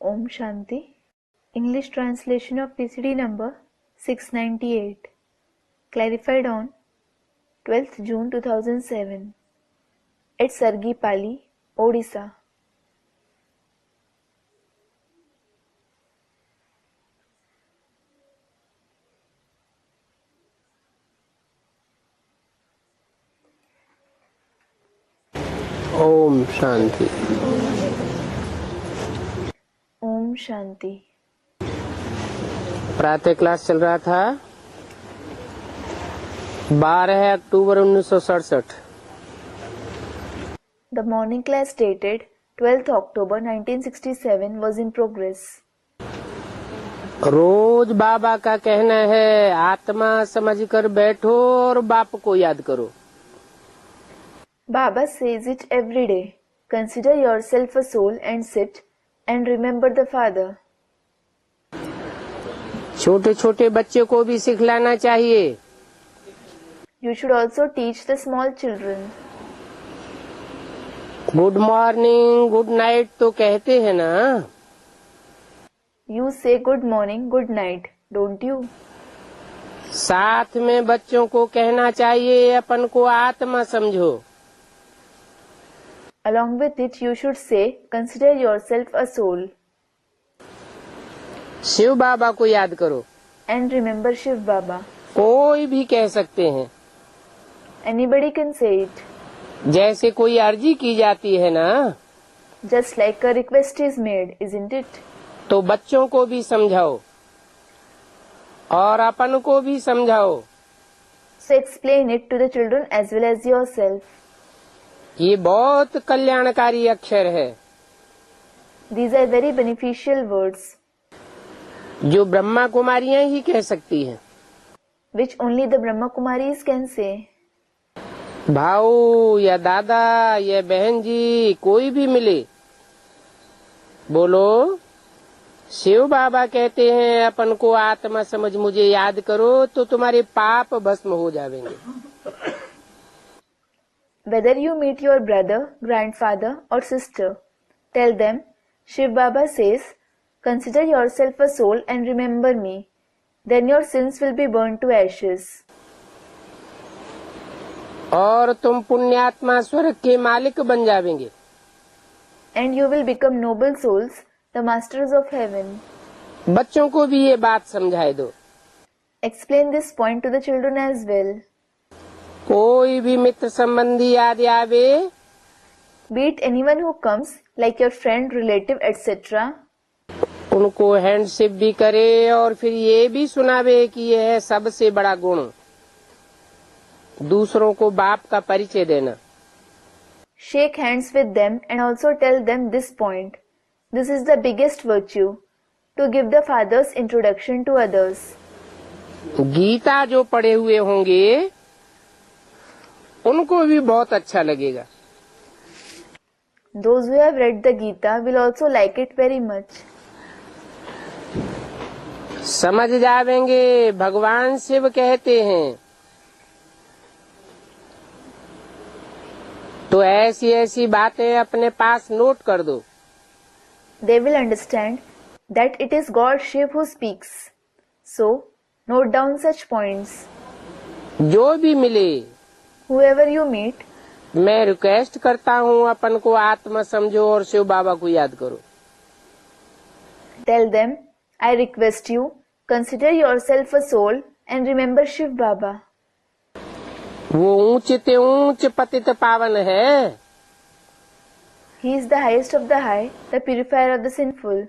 Om Shanti. English translation of PCD number 698. Clarified on 12th June 2007 at Sargipali, Odisha. Om Shanti. Om Shanti. प्रातः class चल रहा था 12 अक्टूबर 1967। The morning class dated 12th October 1967 was in progress. रोज बाबा का कहना है आत्मा समझकर बैठो और बाप को याद करो। Baba says it every day. Consider yourself a soul and sit and remember the Father. छोटे छोटे बच्चे को भी सिखलाना चाहिए। You should also teach the small children. Good morning good night तो कहते हैं ना। You say good morning, good night, don't you? साथ में बच्चों को कहना चाहिए अपन को आत्मा समझो। Along with it, you should say, consider yourself a soul. Shiv बाबा को याद करो। And remember Shiv Baba. कोई भी कह सकते हैं। Anybody can say it. जैसे कोई अर्जी की जाती है ना, Just like a request is made, isn't it? तो बच्चों को भी समझाओ और अपन को भी समझाओ। So explain it to the children as well as yourself. ये बहुत कल्याणकारी अक्षर है These are very beneficial words, जो ब्रह्मा कुमारियां ही कह सकती हैं। which only the Brahma Kumaris can say. भाऊ या दादा या बहन जी कोई भी मिले, बोलो शिव बाबा कहते हैं अपन को आत्मा समझ मुझे याद करो तो तुम्हारे पाप भस्म हो जाएंगे। Whether you meet your brother, grandfather or sister, tell them, Shiv Baba says, consider yourself a soul and remember me. Then your sins will be burned to ashes. और तुम पुण्यात्मा स्वर्ग के मालिक बन जाएंगे। And you will become noble souls, the masters of heaven. बच्चों को भी ये बात समझाए दो। Explain this point to the children as well. कोई भी मित्र संबंधी याद आवे, Be it anyone who comes, like your friend, relative, etc., उनको हैंडशिप भी करे और फिर ये भी सुनावे कि यह है सबसे बड़ा गुण, दूसरों को बाप का परिचय देना। shake hands with them and also tell them this point. This is the biggest virtue, to give the Father's introduction to others. Gita जो पढ़े हुए होंगे उनको भी बहुत अच्छा लगेगा। Those who have read the Gita will also like it very much. समझ जावेंगे भगवान शिव कहते हैं, तो ऐसी ऐसी बातें अपने पास नोट कर दो। They will understand that it is God Shiv who speaks. So, note down such points. जो भी मिले, Whoever you meet, मैं रिक्वेस्ट करता हूँ अपन को आत्मा समझो और शिव बाबा को याद करो। tell them, I request you, consider yourself a soul and remember Shiv Baba. वो ऊंच ऊंच पतित पावन है। He is the highest of the high, the purifier of the sinful.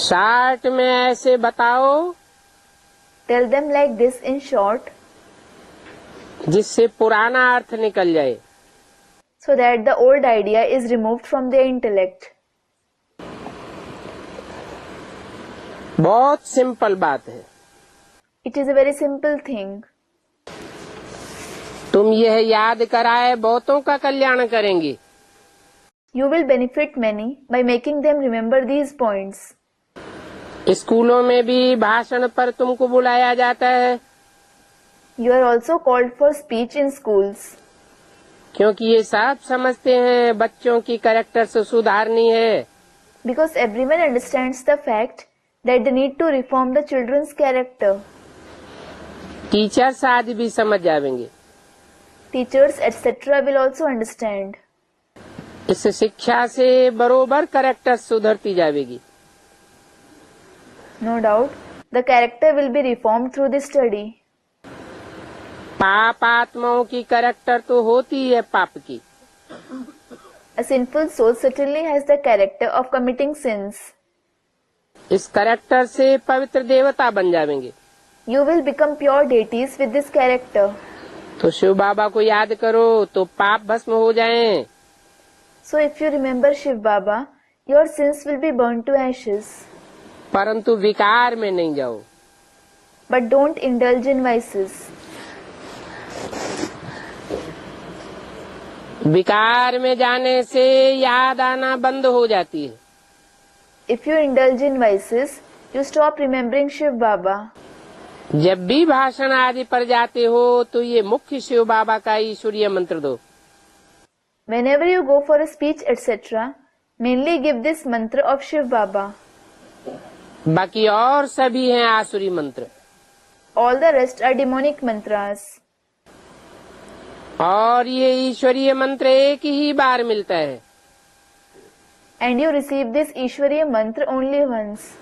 Short में ऐसे बताओ Tell them like this in short, जिससे पुराना अर्थ निकल जाए। so that the old idea is removed from their intellect. बहुत सिंपल बात है। It is a very simple thing. तुम यह याद कराए बहुतों का कल्याण करेंगे। You will benefit many by making them remember these points. स्कूलों में भी भाषण पर तुमको बुलाया जाता है, You are also called for speech in schools. क्योंकि ये सब समझते हैं बच्चों की कैरेक्टर से सुधारनी है। Because everyone understands the fact that they need to reform the children's character. Teachers आदि भी समझ जाएंगे। Teachers etc. will also understand. इस शिक्षा से बरोबर कैरेक्टर सुधरती जाएगी। No doubt, the character will be reformed through the study. पाप आत्माओं की कैरेक्टर तो होती है पाप की। A sinful soul certainly has the character of committing sins. इस कैरेक्टर से पवित्र देवता बन जाएंगे। You will become pure deities with this character. तो शिव बाबा को याद करो तो पाप भस्म हो जाएं। So if you remember Shiv Baba, your sins will be burned to ashes. परंतु विकार में नहीं जाओ। But don't indulge in vices. विकार में जाने से याद आना बंद हो जाती है। If you indulge in vices, you stop remembering Shiv Baba. जब भी भाषण आदि पर जाते हो तो ये मुख्य शिव बाबा का ईश्वरीय मंत्र दो। Whenever you go for a speech etc., mainly give this mantra of Shiv Baba. बाकी और सभी हैं आसुरी मंत्र। All the rest are demonic mantras. और ये ईश्वरीय मंत्र एक ही बार मिलता है। And you receive this Ishwariya mantra only once.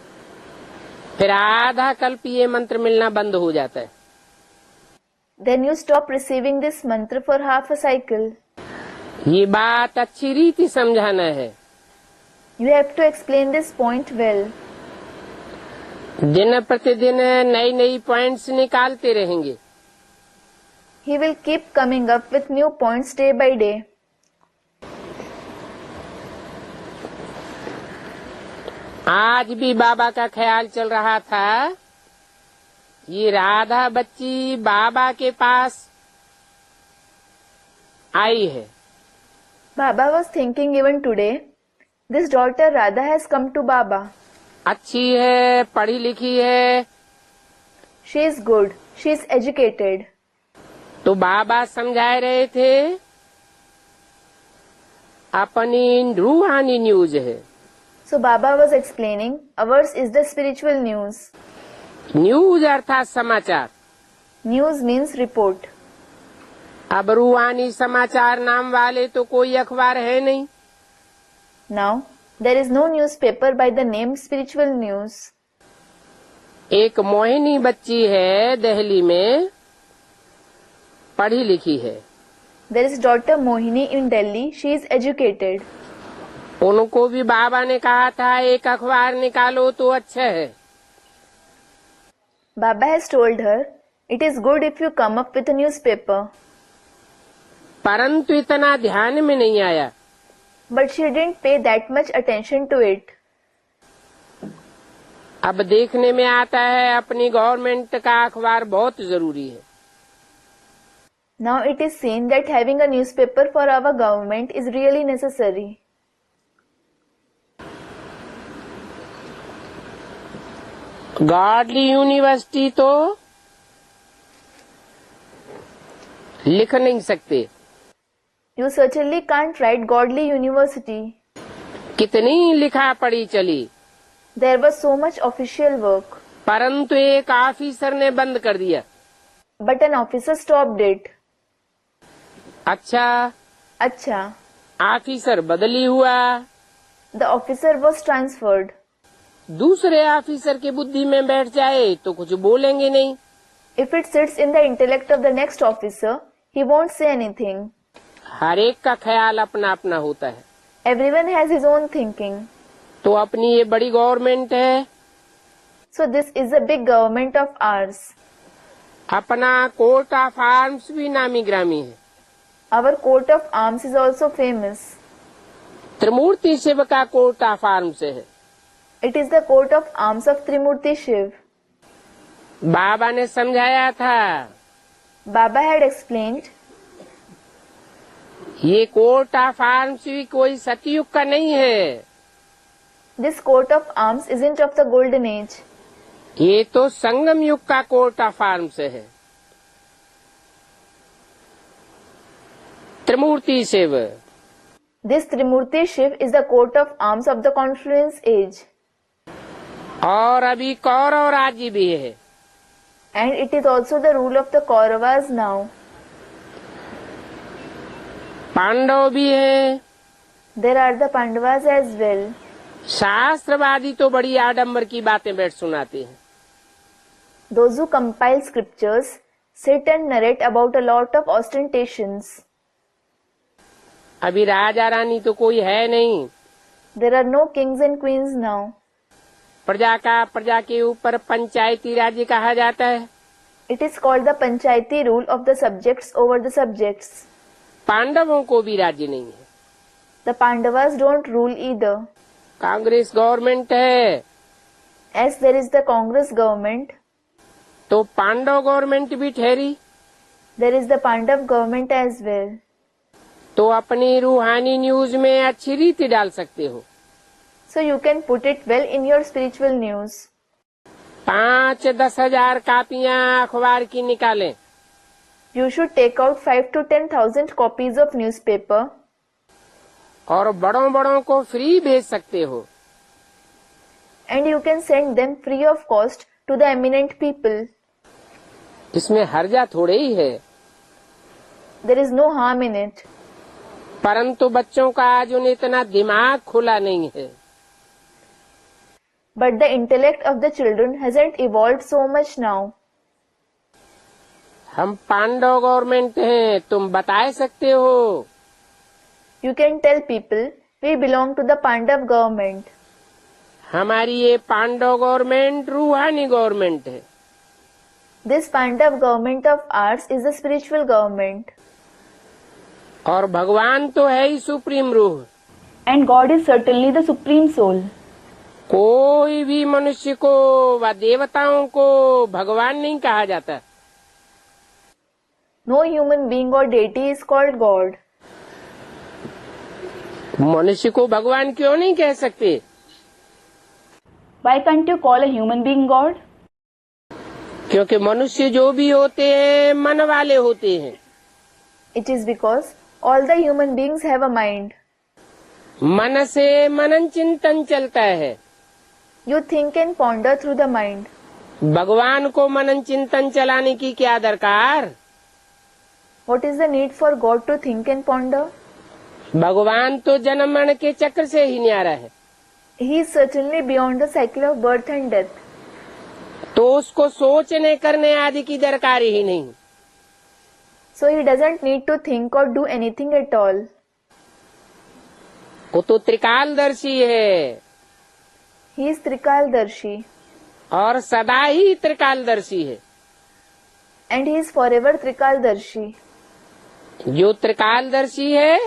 फिर आधा कल्प ये मंत्र मिलना बंद हो जाता है। Then you stop receiving this mantra for half a cycle. ये बात अच्छी रीति समझाना है। You have to explain this point well. दिन प्रतिदिन नई नई पॉइंट्स निकालते रहेंगे। He will keep coming up with new points day by day. आज भी बाबा का ख्याल चल रहा था, ये राधा बच्ची बाबा के पास आई है। Baba was thinking even today, this daughter Radha has come to Baba. अच्छी है, पढ़ी लिखी है। She is good. She is educated. तो बाबा समझा रहे थे अपनी रूहानी न्यूज है। So Baba was explaining, ours is the spiritual news. News अर्थात समाचार। News means report. अब रूहानी समाचार नाम वाले तो कोई अखबार है नहीं। Now, there is no newspaper by the name spiritual news. एक मोहिनी बच्ची है दिल्ली में, पढ़ी लिखी है। There is daughter Mohini in Delhi. She is educated. उनको भी बाबा ने कहा था एक अखबार निकालो तो अच्छा है। Baba has told her, it is good if you come up with a newspaper. परंतु इतना ध्यान में नहीं आया। But she didn't pay that much attention to it. अब देखने में आता है अपनी गवर्नमेंट का अखबार बहुत जरूरी है। Now it is seen that having a newspaper for our government is really necessary. Godly university तो लिख नहीं सकते। You certainly can't write Godly University. कितनी लिखा पढ़ी चली, There was so much official work. परंतु एक ऑफिसर ने बंद कर दिया। But an officer stopped it. अच्छा, ऑफिसर बदली हुआ। The officer was transferred. दूसरे ऑफिसर की बुद्धि में बैठ जाए तो कुछ बोलेंगे नहीं। If it sits in the intellect of the next officer, he won't say anything. हर एक का ख्याल अपना अपना होता है। Everyone has his own thinking. तो अपनी ये बड़ी गवर्नमेंट है, So this is a big government of ours. अपना कोर्ट ऑफ आर्म्स भी नामी ग्रामी है। Our coat of arms is also famous. त्रिमूर्ति शिव का कोर्ट ऑफ आर्म्स है। It is the coat of arms of Trimurti Shiv. बाबा ने समझाया था, Baba had explained, ये कोर्ट ऑफ आर्म्स भी कोई सतयुग का नहीं है। this coat of arms isn't of the golden age. ये तो संगम युग का कोर्ट ऑफ आर्म्स है। त्रिमूर्ति Shiv, This Trimurti Shiv is the coat of arms of the confluence age. और अभी कौरव राज्य भी है. And it is also the rule of the Kauravas now. Pandav भी है. There are the Pandavas as well. शास्त्रवादी तो बड़ी आडंबर की बातें बैठ सुनाते हैं. Those who compile scriptures sit and narrate about a lot of ostentations. अभी राजा रानी तो कोई है नहीं. There are no kings and queens now. प्रजा का प्रजा के ऊपर पंचायती राज्य कहा जाता है. It is called the Panchayati rule of the subjects over the subjects. पांडवों को भी राज्य नहीं है. The Pandavas don't rule either. Congress government है. As there is the Congress government, तो पांडव गवर्नमेंट भी ठहरी. there is the Pandav government as well. तो अपनी रूहानी न्यूज में अच्छी रीति डाल सकते हो. So you can put it well in your spiritual news. 5-10 हजार कापियां अखबार की निकालें. You should take out 5 to 10,000 copies of newspaper. और बड़ों बड़ों को फ्री भेज सकते हो. And you can send them free of cost to the eminent people. इसमें हर्जा थोड़े ही है. There is no harm in it. परंतु बच्चों का आज उन्हें इतना दिमाग खुला नहीं है. But the intellect of the children hasn't evolved so much now. हम पांडव गवर्नमेंट हैं, तुम बता सकते हो. You can tell people we belong to the Pandav government. हमारी ये पांडव गवर्नमेंट रूहानी गवर्नमेंट है. This Pandav government of ours is the spiritual government. और भगवान तो है ही सुप्रीम रूह. And God is certainly the supreme soul. कोई भी मनुष्य को व देवताओं को भगवान नहीं कहा जाता. No human being or deity is called God. मनुष्य को भगवान क्यों नहीं कह सकते? Why can't you call a human being God? क्योंकि मनुष्य जो भी होते हैं मन वाले होते हैं. It is because all the human beings have a mind. मन से मनन चिंतन चलता है. You think and ponder through the mind. भगवान को मनन चिंतन चलाने की क्या दरकार? What is the need for God to think and ponder? भगवान तो जन्म मरण के चक्र से ही न्यारा है. He is certainly beyond the cycle of birth and death. तो उसको सोचने करने आदि की दरकार ही नहीं. So he doesn't need to think or do anything at all. वो तो त्रिकालदर्शी है. He is Trikaldarshi. और सदा ही त्रिकालदर्शी है. And he is forever Trikaldarshi. जो त्रिकालदर्शी है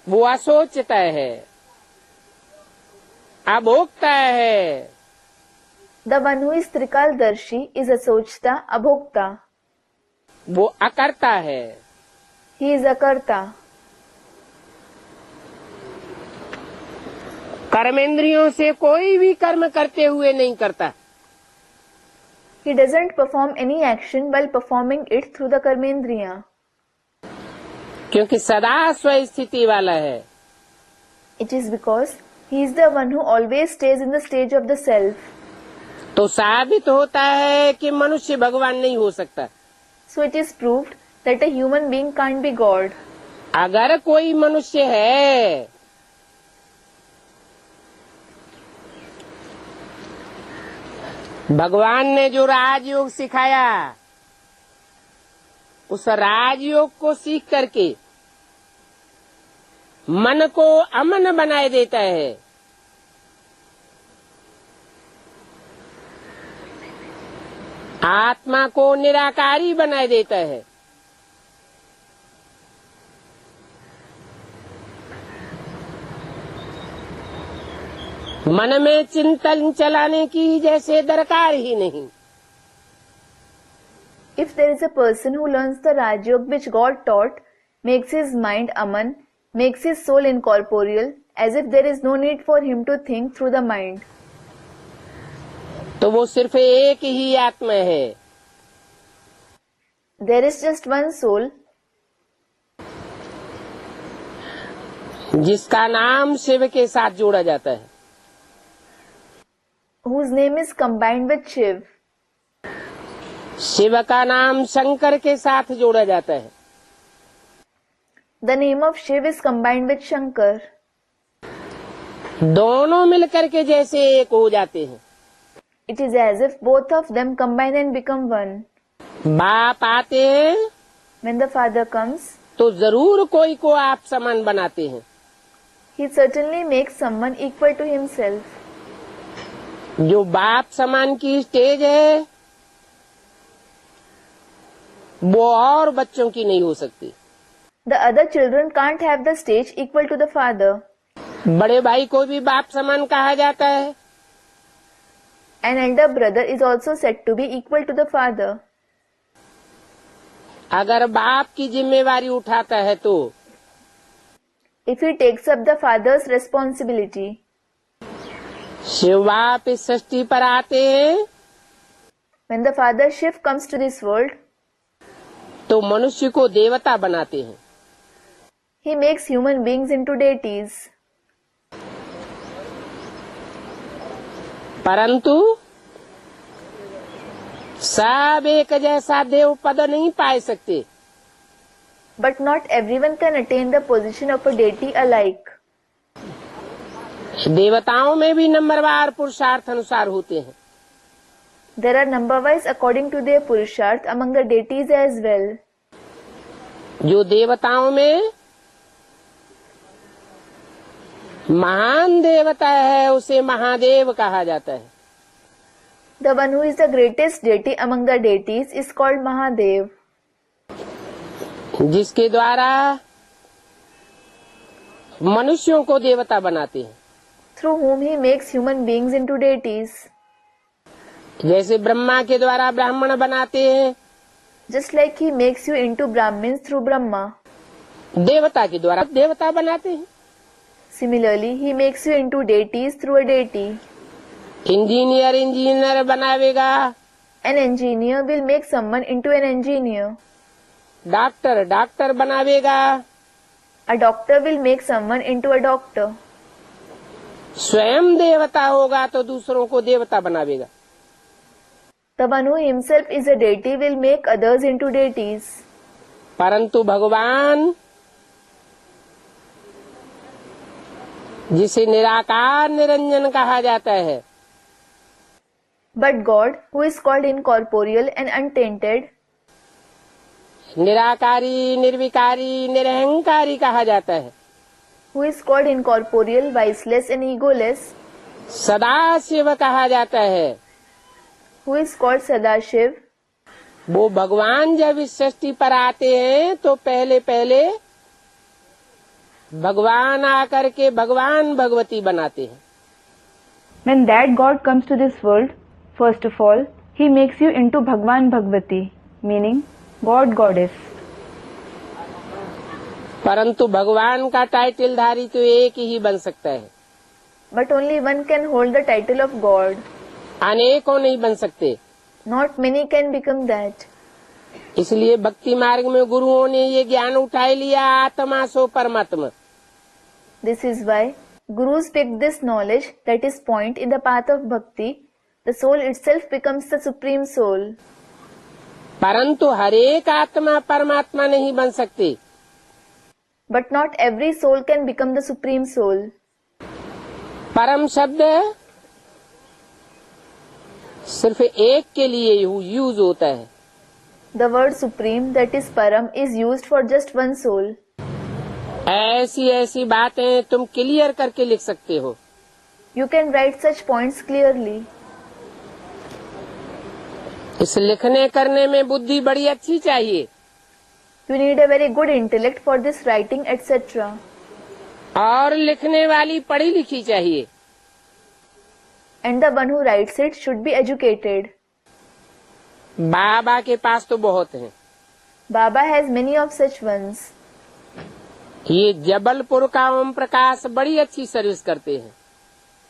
वो असोचता है, अभोक्ता है. The one who is Trikaldarshi is Asochta, Abhokta. वो अकर्ता है. He is Akarta. कर्मेंद्रियों से कोई भी कर्म करते हुए नहीं करता. He doesn't perform any action while performing it through the Karmendriya. क्योंकि सदा स्वस्थिति वाला है. It is because he is the one who always stays in the stage of the self. तो साबित होता है कि मनुष्य भगवान नहीं हो सकता. So it is proved that a human being can't be God. अगर कोई मनुष्य है भगवान ने जो राजयोग सिखाया उस राजयोग को सीख करके मन को अमन बनाए देता है. आत्मा को निराकारी बनाए देता है. मन में चिंतन चलाने की जैसे दरकार ही नहीं. If there is a person who learns the Rajyog which God taught, makes his mind aman, makes his soul incorporeal, as if there is no need for him to think through the mind. तो वो सिर्फ एक ही आत्मा है. There is just one soul. जिसका नाम शिव के साथ जोड़ा जाता है, whose name is combined with Shiv. Shiv का नाम शंकर के साथ जोड़ा जाता है, The name of Shiv is combined with Shankar. दोनों मिलकर के जैसे एक हो जाते हैं। It is as if both of them combine and become one. बाप आते हैं When the Father comes, तो जरूर कोई को आप समान बनाते हैं। He certainly makes someone equal to himself. जो बाप समान की स्टेज है वो और बच्चों की नहीं हो सकती। The other children can't have the stage equal to the Father. बड़े भाई को भी बाप समान कहा जाता है। An elder brother is also said to be equal to the Father. अगर बाप की जिम्मेवारी उठाता है तो If he takes up the Father's responsibility. Shiv बाप इस सृष्टि पर आते हैं When the Father Shiv comes to this world, तो मनुष्य को देवता बनाते हैं। He makes human beings into deities. परंतु सब एक जैसा देव पद नहीं पा सकते। But not everyone can attain the position of a deity alike. देवताओं में भी नंबरवार पुरुषार्थ अनुसार होते हैं। There are number-wise according to their purusharth among the deities as well. जो देवताओं में महान देवता है उसे महादेव कहा जाता है। The one who is the greatest deity among the deities is called Mahadev. जिसके द्वारा मनुष्यों को देवता बनाते हैं। Through whom he makes human beings into deities. जैसे ब्रह्मा के द्वारा ब्राह्मण बनाते हैं, Just like he makes you into Brahmins through Brahma. देवता के द्वारा देवता बनाते हैं। Similarly, he makes you into deities through a deity. Engineer बनावेगा, An engineer will make someone into an engineer. Doctor बनावेगा, A doctor will make someone into a doctor. स्वयं देवता होगा तो दूसरों को देवता बनावेगा। The one who himself is a deity will make others into deities. परंतु भगवान जिसे निराकार निरंजन कहा जाता है, But God, who is called incorporeal and untainted, निराकारी निर्विकारी निरहंकारी कहा जाता है, who is called incorporeal, viceless and egoless, सदा शिव कहा जाता है, who is called Sadashiv, वो भगवान जब इस सृष्टि पर आते हैं तो पहले पहले भगवान आकर के भगवान भगवती बनाते हैं। When that God comes to this world, first of all, he makes you into Bhagwan Bhagwati, meaning God Goddess. परंतु भगवान का टाइटल धारी तो एक ही बन सकता है, But only one can hold the title of God. अनेकों नहीं बन सकते। Not many can become that. इसलिए भक्ति मार्ग में गुरुओं ने ये ज्ञान उठा लिया, आत्मा सो परमात्मा। This is why Gurus picked this knowledge that is point in the path of bhakti. The soul itself becomes the supreme soul. परंतु हर एक आत्मा परमात्मा नहीं बन सकती। But not every soul can become the supreme soul. परम शब्द सिर्फ एक के लिए यूज होता है। The word supreme, that is param, is used for just one soul. ऐसी ऐसी बातें तुम क्लियर करके लिख सकते हो। You can write such points clearly. इस लिखने करने में बुद्धि बड़ी अच्छी चाहिए। You need a very good intellect for this writing, etc. और लिखने वाली पढ़ी लिखी चाहिए। And the one who writes it should be educated. बाबा के पास तो बहुत हैं। Baba has many of such ones. ये जबलपुर का ओम प्रकाश बड़ी अच्छी सर्विस करते हैं।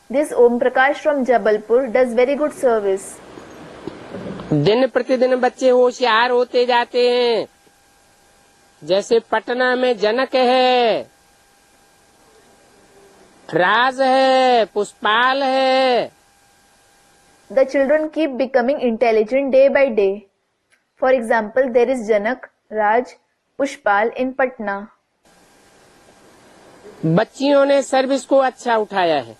This Om Prakash from Jabalpur does very good service. दिन प्रतिदिन बच्चे होशियार होते जाते हैं। जैसे पटना में जनक है, राज है, पुष्पाल है। The children keep becoming intelligent day by day. For example, there is Janak, Raj, Pushpal in Patna. बच्चियों ने सर्विस को अच्छा उठाया है।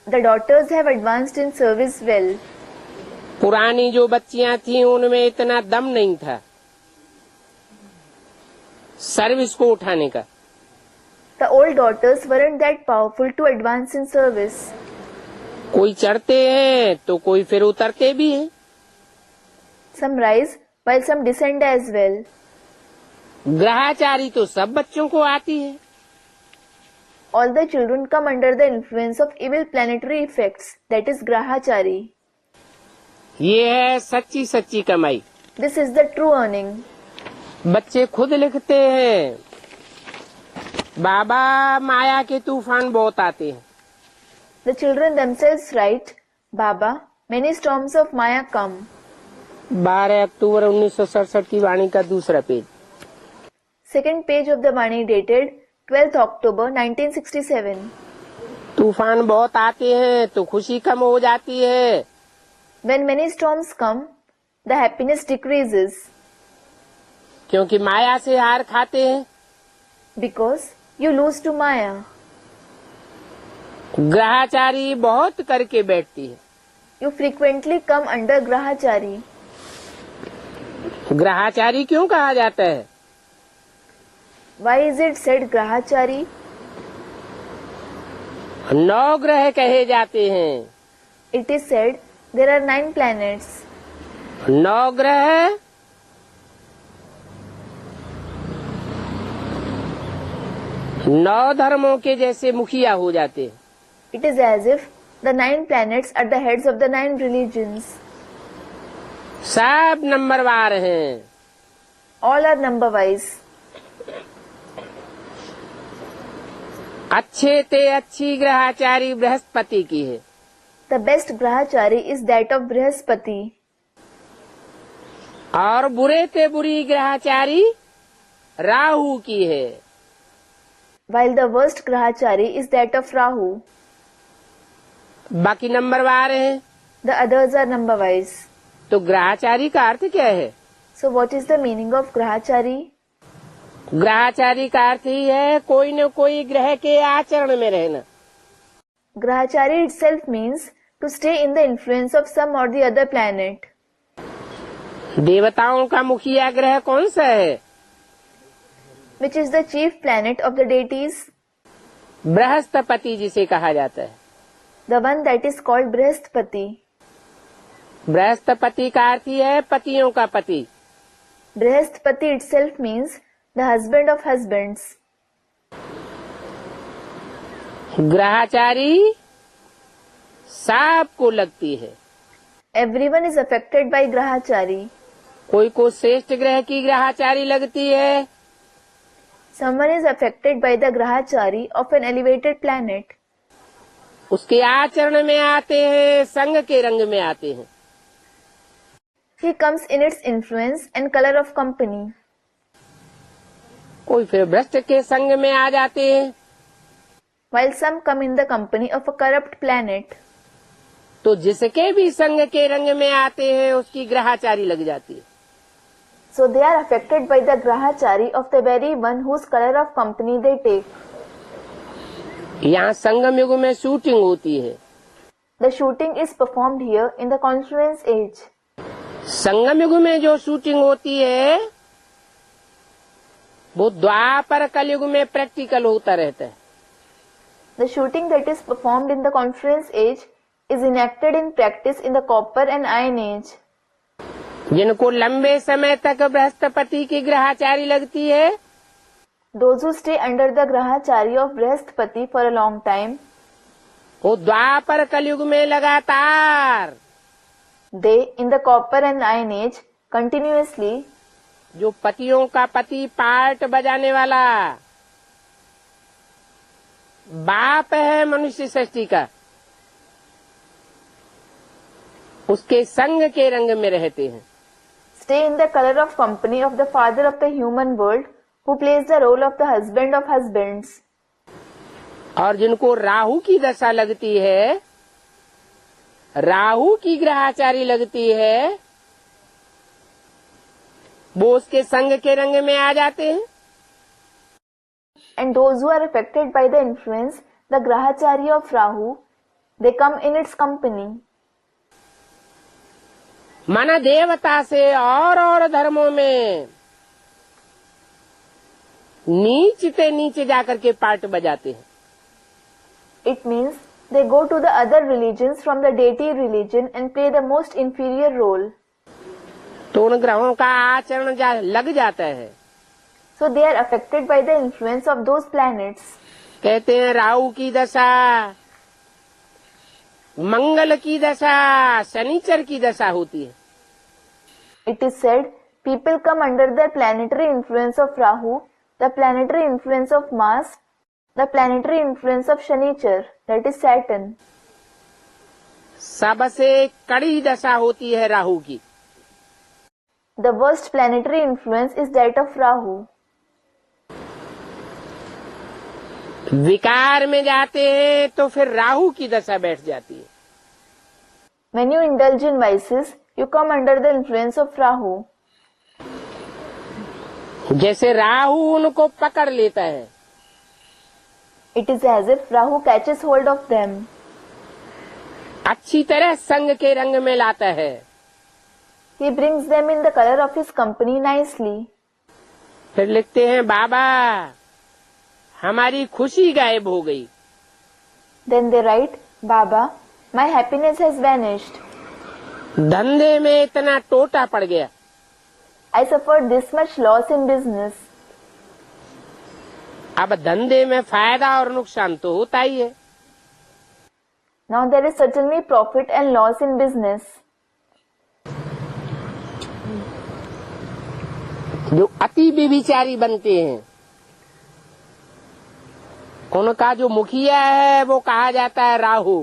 The daughters have advanced in service well. पुरानी जो बच्चियां थीं उनमें इतना दम नहीं था सर्विस को उठाने का। The old daughters weren't that powerful to advance in service. कोई चढ़ते हैं तो कोई फिर उतरते भी हैं। Some rise while some descend as well. ग्रहाचारी तो सब बच्चों को आती है। All the children come under the influence of evil planetary effects, that is grahachari. ये है सच्ची सच्ची कमाई। This is the true earning. बच्चे खुद लिखते हैं, बाबा माया के तूफान बहुत आते हैं। The children themselves write, Baba, many storms of Maya come. 12 अक्टूबर 1967 की वाणी का दूसरा page. Second page of the Vani dated 12th October 1967. तूफान बहुत आते हैं तो खुशी कम हो जाती है। When many storms come, the happiness decreases. क्योंकि माया से हार खाते हैं। Because you lose to Maya. ग्रहाचारी बहुत करके बैठती है। You frequently come under grahachari. ग्रहाचारी क्यों कहा जाता है? Why is it said grahachari? 9 ग्रह कहे जाते हैं। It is said there are 9 planets. 9 ग्रह 9 धर्मों के जैसे मुखिया हो जाते हैं। It is as if the 9 planets are the heads of the 9 religions. सब नंबरवार हैं। All are number wise. अच्छे ते अच्छी ग्रहाचारी बृहस्पति की है। The best grahachari is that of Brihaspati. और बुरे ते बुरी ग्रहाचारी राहु की है। While the worst grahachari is that of Rahu. बाकी नंबरवार हैं। The others are number wise. तो ग्रहाचारी का अर्थ क्या है? So what is the meaning of grahachari? ग्रहाचारी का अर्थ ही है कोई न कोई ग्रह के आचरण में रहना। Grahachari itself means to stay in the influence of some or the other planet. देवताओं का मुखिया ग्रह कौन सा है? Which is the chief planet of the deities? Brihaspati जिसे कहा जाता है। The one that is called Brihaspati. Brihaspati का अर्थ ही है पतियों का पति। Brihaspati itself means the husband of husbands. ग्रहाचारी सबको लगती है। Everyone is affected by grahachari. कोई को श्रेष्ठ ग्रह की ग्रहाचारी लगती है। Someone is affected by the grahachari of an elevated planet. उसके आचरण में आते हैं, संग के रंग में आते हैं। He comes in its influence and color of company. कोई फिर भ्रष्ट के संग में आ जाते हैं। While some come in the company of a corrupt planet. तो जिसके भी संग के रंग में आते हैं उसकी ग्रहाचारी लग जाती है। So they are affected by the grahachari of the very one whose color of company they take. यहाँ संगम युग में शूटिंग होती है। The shooting is performed here in the confluence age. संगम युग में जो शूटिंग होती है वो द्वापर कलयुग में प्रैक्टिकल होता रहता है। The shooting that is performed in the confluence age is enacted in practice in the copper and iron age. जिनको लंबे समय तक बृहस्पति की ग्रहाचारी लगती है, Those who stay under the grahachari of Brihaspati for a long time, वो द्वापर कलयुग में लगातार they in the copper and iron age continuously, जो पतियों का पति पार्ट बजाने वाला बाप है मनुष्य सृष्टि का, उसके संग के रंग में रहते हैं। stay in the color of company of the father of the human world who plays the role of the husband of husbands. और जिनको राहु की दशा लगती है, राहु की ग्रहाचारी लगती है, वो उसके संग के रंग में आ जाते हैं। And those who are affected by the influence, the grahachari of Rahu, they come in its company. माना देवता से और धर्मों में नीचे नीचे जाकर के पार्ट बजाते हैं। It means they go to the other religions from the deity religion and play the most inferior role. तो उन ग्रहों का आचरण लग जाता है। So they are affected by the influence of those planets. कहते हैं राहु की दशा, मंगल की दशा, शनिचर की दशा होती है। It is said people come under the planetary influence of Rahu, the planetary influence of Mars, the planetary influence of Shanichar, that is Saturn. सबसे कड़ी दशा होती है राहु की। The worst planetary influence is that of Rahu. विकार में जाते हैं तो फिर राहु की दशा बैठ जाती है। When you indulge in vices, you come under the influence of Rahu. जैसे राहु उनको पकड़ लेता है। It is as if Rahu catches hold of them. अच्छी तरह संग के रंग में लाता है। He brings them in the color of his company nicely. फिर लिखते हैं बाबा हमारी खुशी गायब हो गई। Then they write, Baba, my happiness has vanished. धंधे में इतना टोटा पड़ गया। I suffered this much loss in business. अब धंधे में फायदा और नुकसान तो होता ही है। Now there is certainly profit and loss in business. जो अति व्यभिचारी बनते हैं उनका जो मुखिया है वो कहा जाता है Rahu.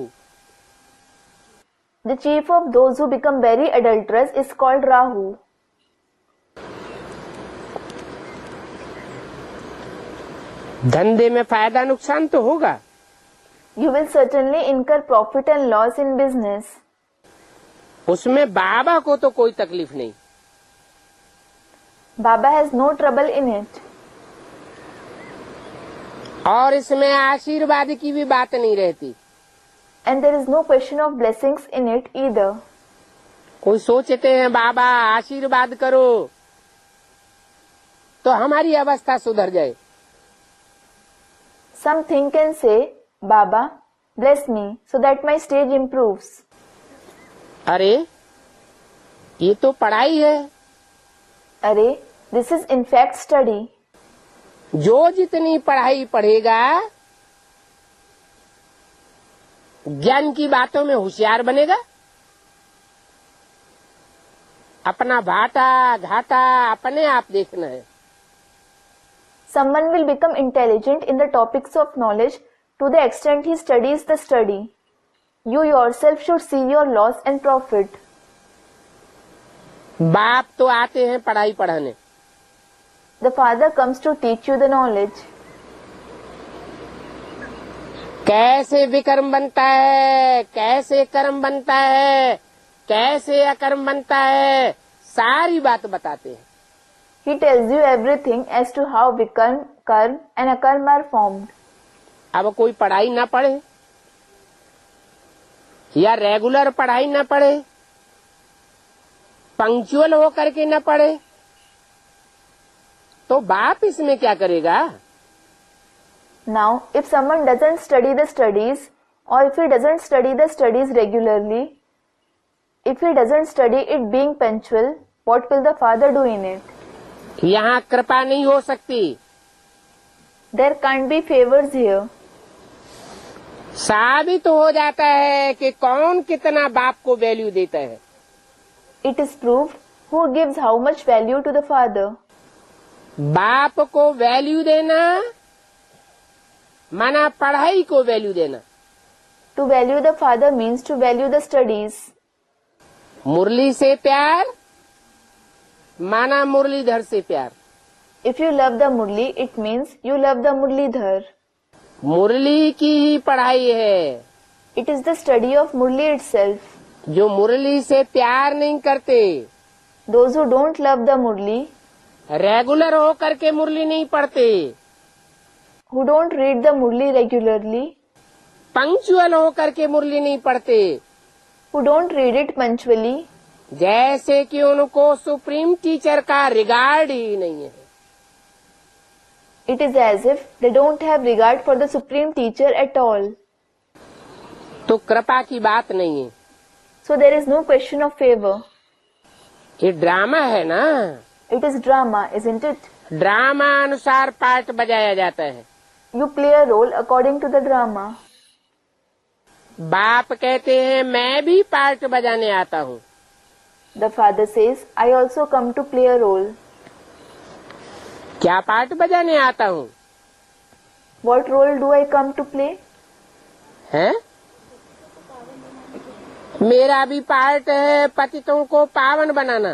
The chief of those who become very adulterous is called Rahu. धंधे में फायदा नुकसान तो होगा। You will certainly incur profit and loss in business. उसमें बाबा को तो कोई तकलीफ नहीं। Baba has no trouble in it. और इसमें आशीर्वाद की भी बात नहीं रहती। And there is no question of blessings in it either. कोई सोचते हैं बाबा आशीर्वाद करो तो हमारी अवस्था सुधर जाए। Some think and say, Baba, bless me so that my stage improves. अरे ये तो पढ़ाई है। Arey, this is in fact study. जो जितनी पढ़ाई पढ़ेगा ज्ञान की बातों में होशियार बनेगा। अपना भाटा घाटा अपने आप देखना है। Someone will become intelligent in the topics of knowledge to the extent he studies the study. You yourself should see your loss and profit. बाप तो आते हैं पढ़ाई पढ़ाने। The father comes to teach you the knowledge. कैसे विकर्म बनता है, कैसे कर्म बनता है, कैसे अकर्म बनता है, सारी बात बताते हैं। He tells you everything as to how vikarm, karm and akarm are formed. अब कोई पढ़ाई ना पढ़े या रेगुलर पढ़ाई ना पढ़े, पंक्चुअल होकर के न पढ़े, तो बाप इसमें क्या करेगा? Now, if someone doesn't study the studies, or if he doesn't study the studies regularly, if he doesn't study it being punctual, what will the father do in it? यहाँ कृपा नहीं हो सकती। There can't be favors here. साबित हो जाता है कि कौन कितना बाप को वैल्यू देता है। It is proved who gives how much value to the father. बाप को वैल्यू देना माना पढ़ाई को वैल्यू देना। To value the father means to value the studies. मुरली से प्यार माना मुरलीधर से प्यार। If you love the Murli, it means you love the Murlidhar. मुरली की ही पढ़ाई है। It is the study of Murli itself. जो मुरली से प्यार नहीं करते, Those who don't love the Murli, regular होकर के मुरली नहीं पढ़ते, who don't read the Murli regularly, punctual होकर के मुरली नहीं पढ़ते, who don't read it punctually, जैसे कि उनको सुप्रीम टीचर का रिगार्ड ही नहीं है। it is as if they don't have regard for the supreme teacher at all. तो कृपा की बात नहीं है। So there is no question of favor. ये ड्रामा है ना, It is drama, isn't it? Drama अनुसार पार्ट बजाया जाता है। You play a role according to the drama. बाप कहते हैं मैं भी पार्ट बजाने आता हूँ। The father says, I also come to play a role. क्या पार्ट बजाने आता हूँ? What role do I come to play? है? मेरा भी पार्ट है पतितों को पावन बनाना।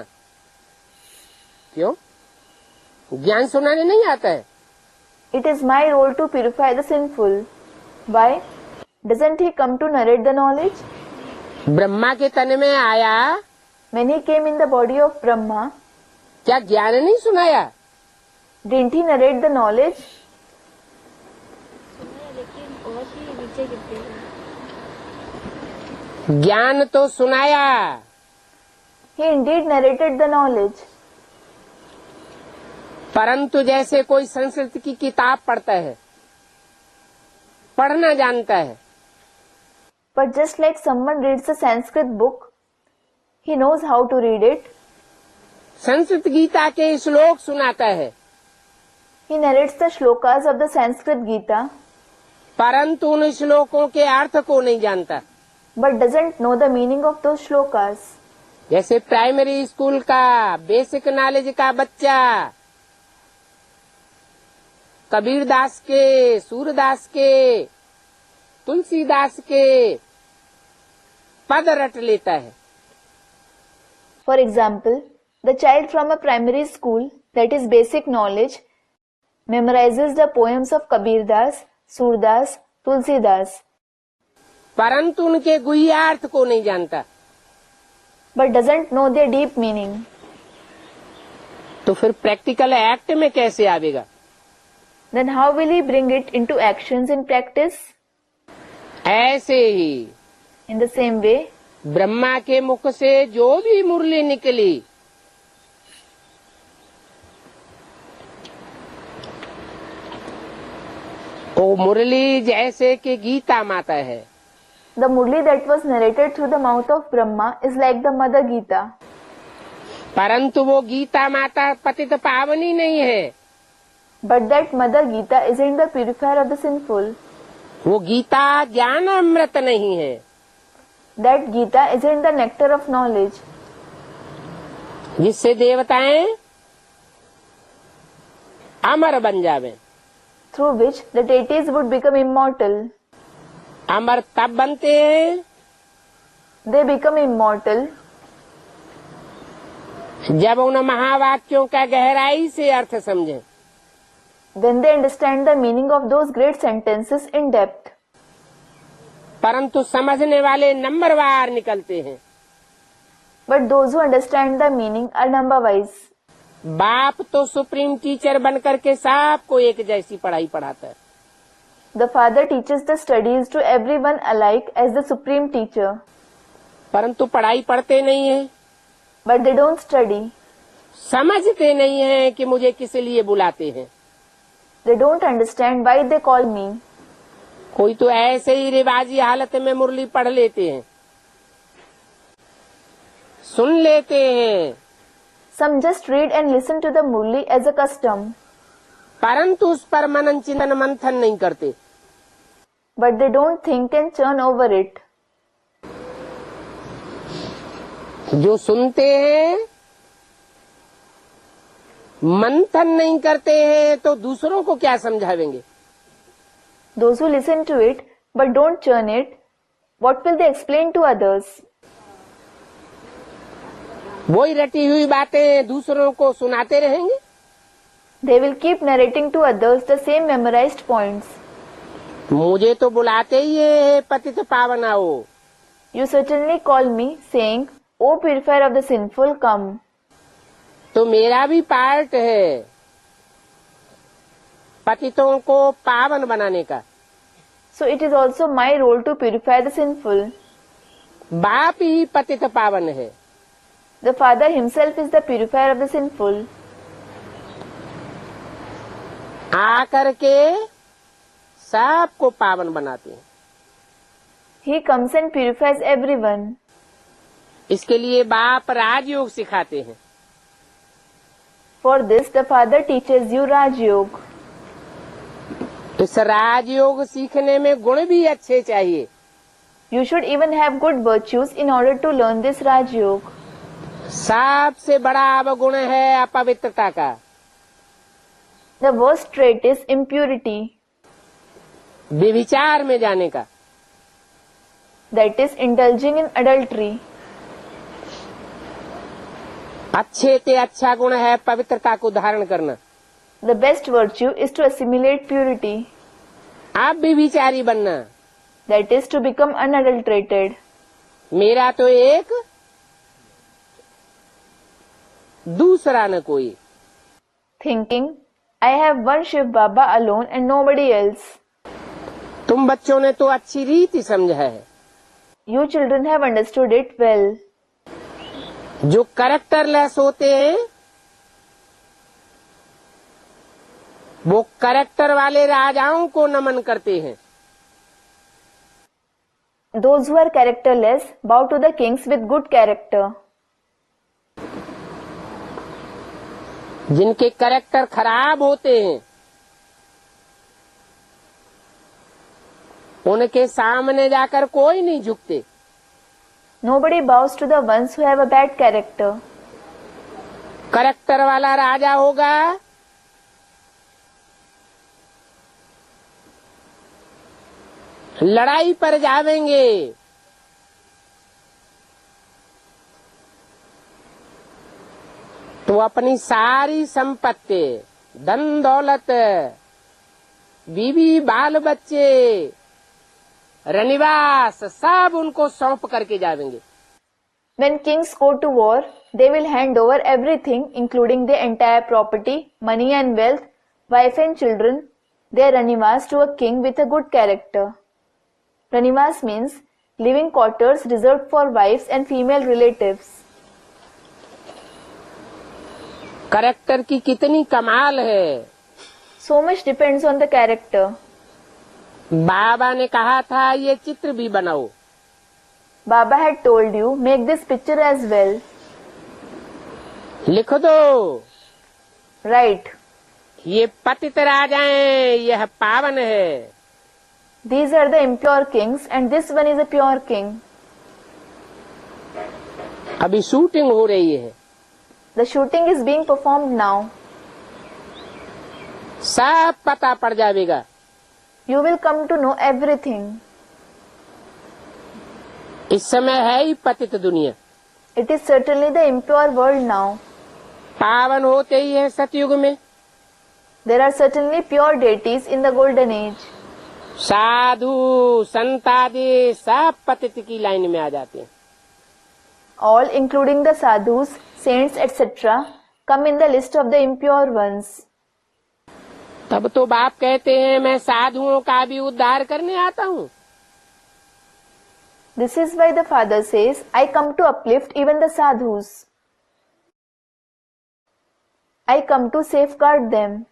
क्यों? ज्ञान सुनाने नहीं आता है? It is my role to purify the sinful. Why? Doesn't he come to narrate the knowledge? Brahma के तन में आया, When he came in the body of Brahma, क्या ज्ञान नहीं सुनाया? didn't he narrate the knowledge? ज्ञान तो सुनाया, He indeed narrated the knowledge. परंतु जैसे कोई संस्कृत की किताब पढ़ता है, पढ़ना जानता है, But just like someone reads a Sanskrit book, he knows how to read it. Sanskrit Gita के श्लोक सुनाता है, He narrates the shlokas of the Sanskrit Gita, परंतु उन श्लोकों के अर्थ को नहीं जानता। but doesn't know the meaning of those shlokas. जैसे प्राइमरी स्कूल का बेसिक नॉलेज का बच्चा कबीरदास के, सूरदास के, तुलसीदास के पद रट लेता है। For example, the child from a primary school, that is basic knowledge, memorizes the poems of Kabir Das, Surdas, Tulsidas, परंतु उनके गुह्यार्थ को नहीं जानता। but doesn't know their deep meaning. तो फिर प्रैक्टिकल एक्ट में कैसे आवेगा? Then how will he bring it into actions in practice? ऐसे ही In the same way, Brahma के मुख से जो भी मुरली निकली, वो मुरली जैसे कि गीता माता है। the Murli that was narrated through the mouth of Brahma is like the Mother Gita. परंतु वो गीता माता पतित पावनी नहीं है। But that Mother Gita isn't the purifier of the sinful. वो गीता ज्ञान अमृत नहीं है। That Gita isn't the nectar of knowledge, जिससे देवताएं अमर बन जावे। through which the deities would become immortal. अमर तब बनते हैं They become immortal जब उन महावाक्यों का गहराई से अर्थ समझें। when they understand the meaning of those great sentences in depth. परंतु समझने वाले नंबरवार निकलते हैं। But those who understand the meaning are number-wise. बाप तो सुप्रीम टीचर बनकर के सबको एक जैसी पढ़ाई पढ़ाता है। The father teaches the studies to everyone alike as the supreme teacher. परंतु पढ़ाई पढ़ते नहीं है, But they don't study. समझते नहीं है कि मुझे किस लिए बुलाते हैं। They don't understand why they call me. कोई तो ऐसे ही रिवाजी हालत में मुरली पढ़ लेते हैं, सुन लेते हैं, Some just read and listen to the Murli as a custom. परंतु उस पर मनन चिंतन मंथन नहीं करते। But they don't think and churn over it. जो सुनते हैं मंथन नहीं करते हैं तो दूसरों को क्या समझावेंगे? Those who listen to it but don't churn it, what will they explain to others? वही रटी हुई बातें दूसरों को सुनाते रहेंगे। They will keep narrating to others the same memorized points. मुझे तो बुलाते ही है पतित पावन आओ। You certainly call me, saying, O purifier of the sinful, come. तो मेरा भी पार्ट है पतितों को पावन बनाने का। So it is also my role to purify the sinful. बाप ही पतित पावन है। The Father himself is the purifier of the sinful. आकर के सबको पावन बनाते हैं। He comes and purifies everyone. इसके लिए बाप राजयोग सिखाते हैं। For this, the Father teaches you Raj Yoga. इस राजयोग सीखने में गुण भी अच्छे चाहिए। You should even have good virtues in order to learn this Raj Yoga. सबसे बड़ा अवगुण है अपवित्रता का। The worst trait is impurity. व्यभिचार में जाने का। That is indulging in adultery. अच्छे से अच्छा गुण है पवित्रता को धारण करना। The best virtue is to assimilate purity. आप व्यभिचारी बनना। That is to become unadulterated. मेरा तो एक दूसरा न कोई। Thinking, I have one Shiv Baba alone and nobody else. तुम बच्चों ने तो अच्छी रीति समझा है। You children have understood it well. जो कैरेक्टरलेस होते हैं वो कैरेक्टर वाले राजाओं को नमन करते हैं। Those who are characterless bow to the kings with good character. जिनके कैरेक्टर खराब होते हैं उनके सामने जाकर कोई नहीं झुकते। Nobody bows to the ones who have a bad character. Character वाला राजा होगा लड़ाई पर जावेंगे, तो अपनी सारी संपत्ति, धन दौलत, बीवी बाल बच्चे, रनिवास सब उनको सौंप करके जावेंगे। When kings go to war, they will hand over everything, including their entire property, money and wealth, wife and children, their ranivas to a king with a good character. Ranivas means living quarters reserved for wives and female relatives. Character की कितनी कमाल है। So much depends on the character. बाबा ने कहा था ये चित्र भी बनाओ। Baba had told you, make this picture as well. लिख दो। Right. ये पतित राजाएं, यह पावन है। These are the impure kings and this one is a pure king. अभी शूटिंग हो रही है। The shooting is being performed now. सब पता पड़ जाएगा। You will come to know everything. इस समय है ही पतित दुनिया। It is certainly the impure world now. पावन होते ही है सतयुग में। There are certainly pure deities in the golden age. साधु संत आदि सब पतित की लाइन में आ जाते हैं। All, including the sadhus, saints, etc., come in the list of the impure ones. तब तो बाप कहते हैं मैं साधुओं का भी उद्धार करने आता हूँ। This is why the Father says, I come to uplift even the sadhus. I come to safeguard them.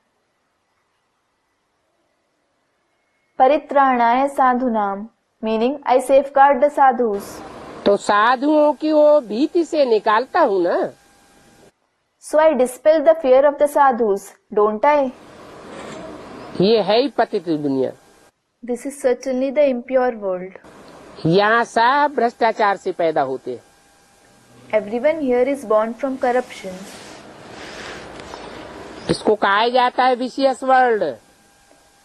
Paritranaaya sadhunam, meaning I safeguard the sadhus. तो साधुओं की वो भीति से निकालता हूँ ना। So I dispel the fear of the sadhus, don't I? ये है ही पतित दुनिया। This is certainly the impure world. यहाँ सब भ्रष्टाचार से पैदा होते हैं। Everyone here is born from corruption. इसको कहा जाता है vicious world.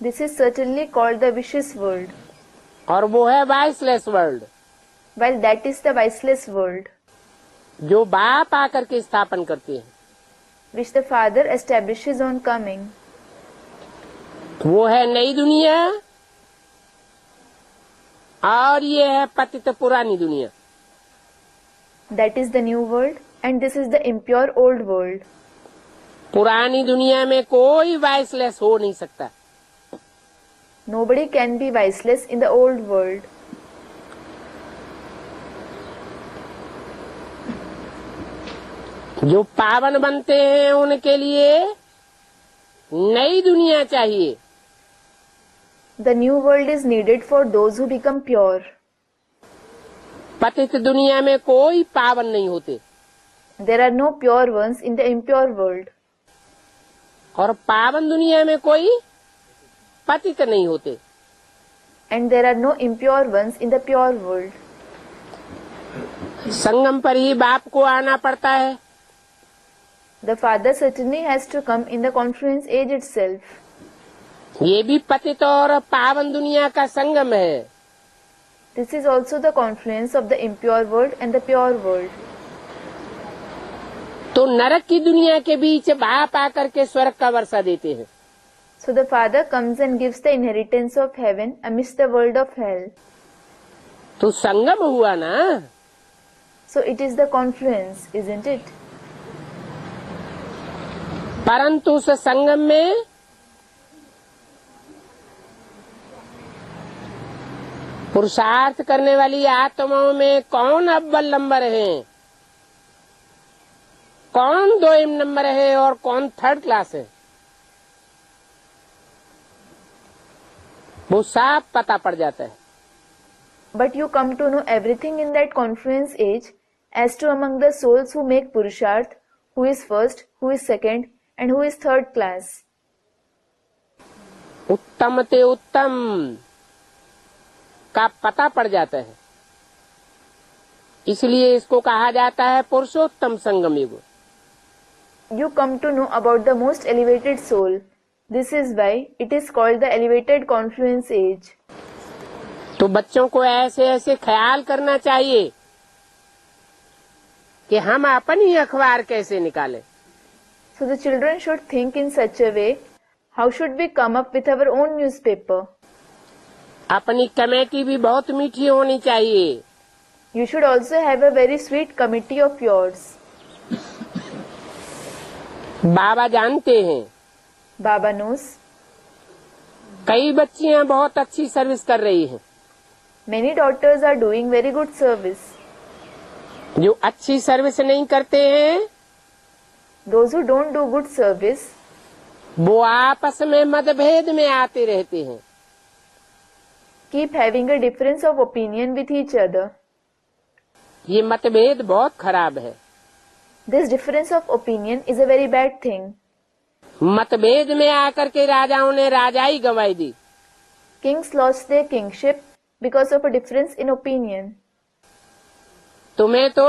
This is certainly called the vicious world, और वो है viceless world while that is the viceless world, जो बाप आकर के स्थापन करते हैं। which the Father establishes on coming. वो है नई दुनिया और ये है पतित पुरानी दुनिया। That is the new world and this is the impure old world. पुरानी दुनिया में कोई वाइसलेस हो नहीं सकता। Nobody can be viceless in the old world. जो पावन बनते हैं उनके लिए नई दुनिया चाहिए। The new world is needed for those who become pure. पतित दुनिया में कोई पावन नहीं होते There are no pure ones in the impure world. और पावन दुनिया में कोई पतित नहीं होते। And there are no impure ones in the pure world. संगम पर ही बाप को आना पड़ता है। The father certainly has to come in the confluence age itself. ये भी पतित और पावन दुनिया का संगम है। This is also the confluence of the impure world and the pure world. तो नरक की दुनिया के बीच बाप आकर के स्वर्ग का वर्षा देते हैं। So the father comes and gives the inheritance of heaven amidst the world of hell. तो संगम हुआ ना। So it is the confluence, isn't it? परंतु उस संगम में पुरुषार्थ करने वाली आत्माओं में कौन अव्वल नंबर है, कौन 2 नंबर है और कौन 3rd क्लास है, वो साफ पता पड़ जाता है। But you come to know everything in that confluence age as to among the souls who make Purusharth, who is first, who is second, and who is 3rd class. उत्तम ते उत्तम का पता पड़ जाता है। इसलिए इसको कहा जाता है पुरुषोत्तम संगम युग। You come to know about the most elevated soul. This is why it is called the elevated confluence age. तो बच्चों को ऐसे ऐसे ख्याल करना चाहिए कि हम अपनी अखबार कैसे निकालें। So the children should think in such a way, how should we come up with our own newspaper? अपनी कमेटी भी बहुत मीठी होनी चाहिए। You should also have a very sweet committee of yours. बाबा जानते हैं Baba knows. कई बच्चियां बहुत अच्छी सर्विस कर रही हैं। Many daughters are doing very good service. जो अच्छी सर्विस नहीं करते हैं Those who don't do good service, वो आपस में मतभेद में आते रहते हैं। keep having a difference of opinion with each other. ये मतभेद बहुत खराब है। This difference of opinion is a very bad thing. मतभेद में आकर के राजाओं ने राजाई गंवाई दी। Kings lost their kingship because of a difference in opinion. तुम्हें तो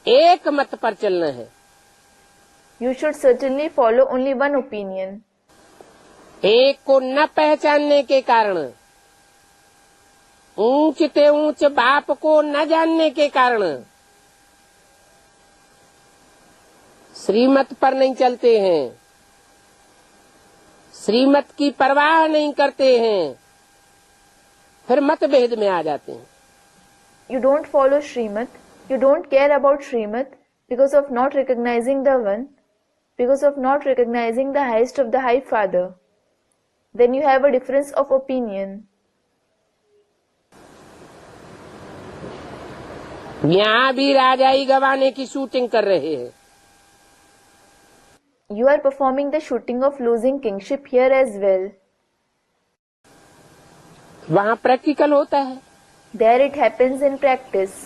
एक मत पर चलना है। You should certainly follow only one opinion. एक को न पहचानने के कारण, ऊंच ते ऊंच बाप को न जानने के कारण श्रीमत पर नहीं चलते हैं, श्रीमत की परवाह नहीं करते हैं, फिर मतभेद में आ जाते हैं। You don't follow Srimat, you don't care about Srimat because of not recognizing the one, because of not recognizing the highest of the High Father. Then you have a difference of opinion. यहाँ भी राजाई गंवाने की shooting कर रहे हैं। You are performing the shooting of losing kingship here as well. वहाँ practical होता है। There it happens in practice.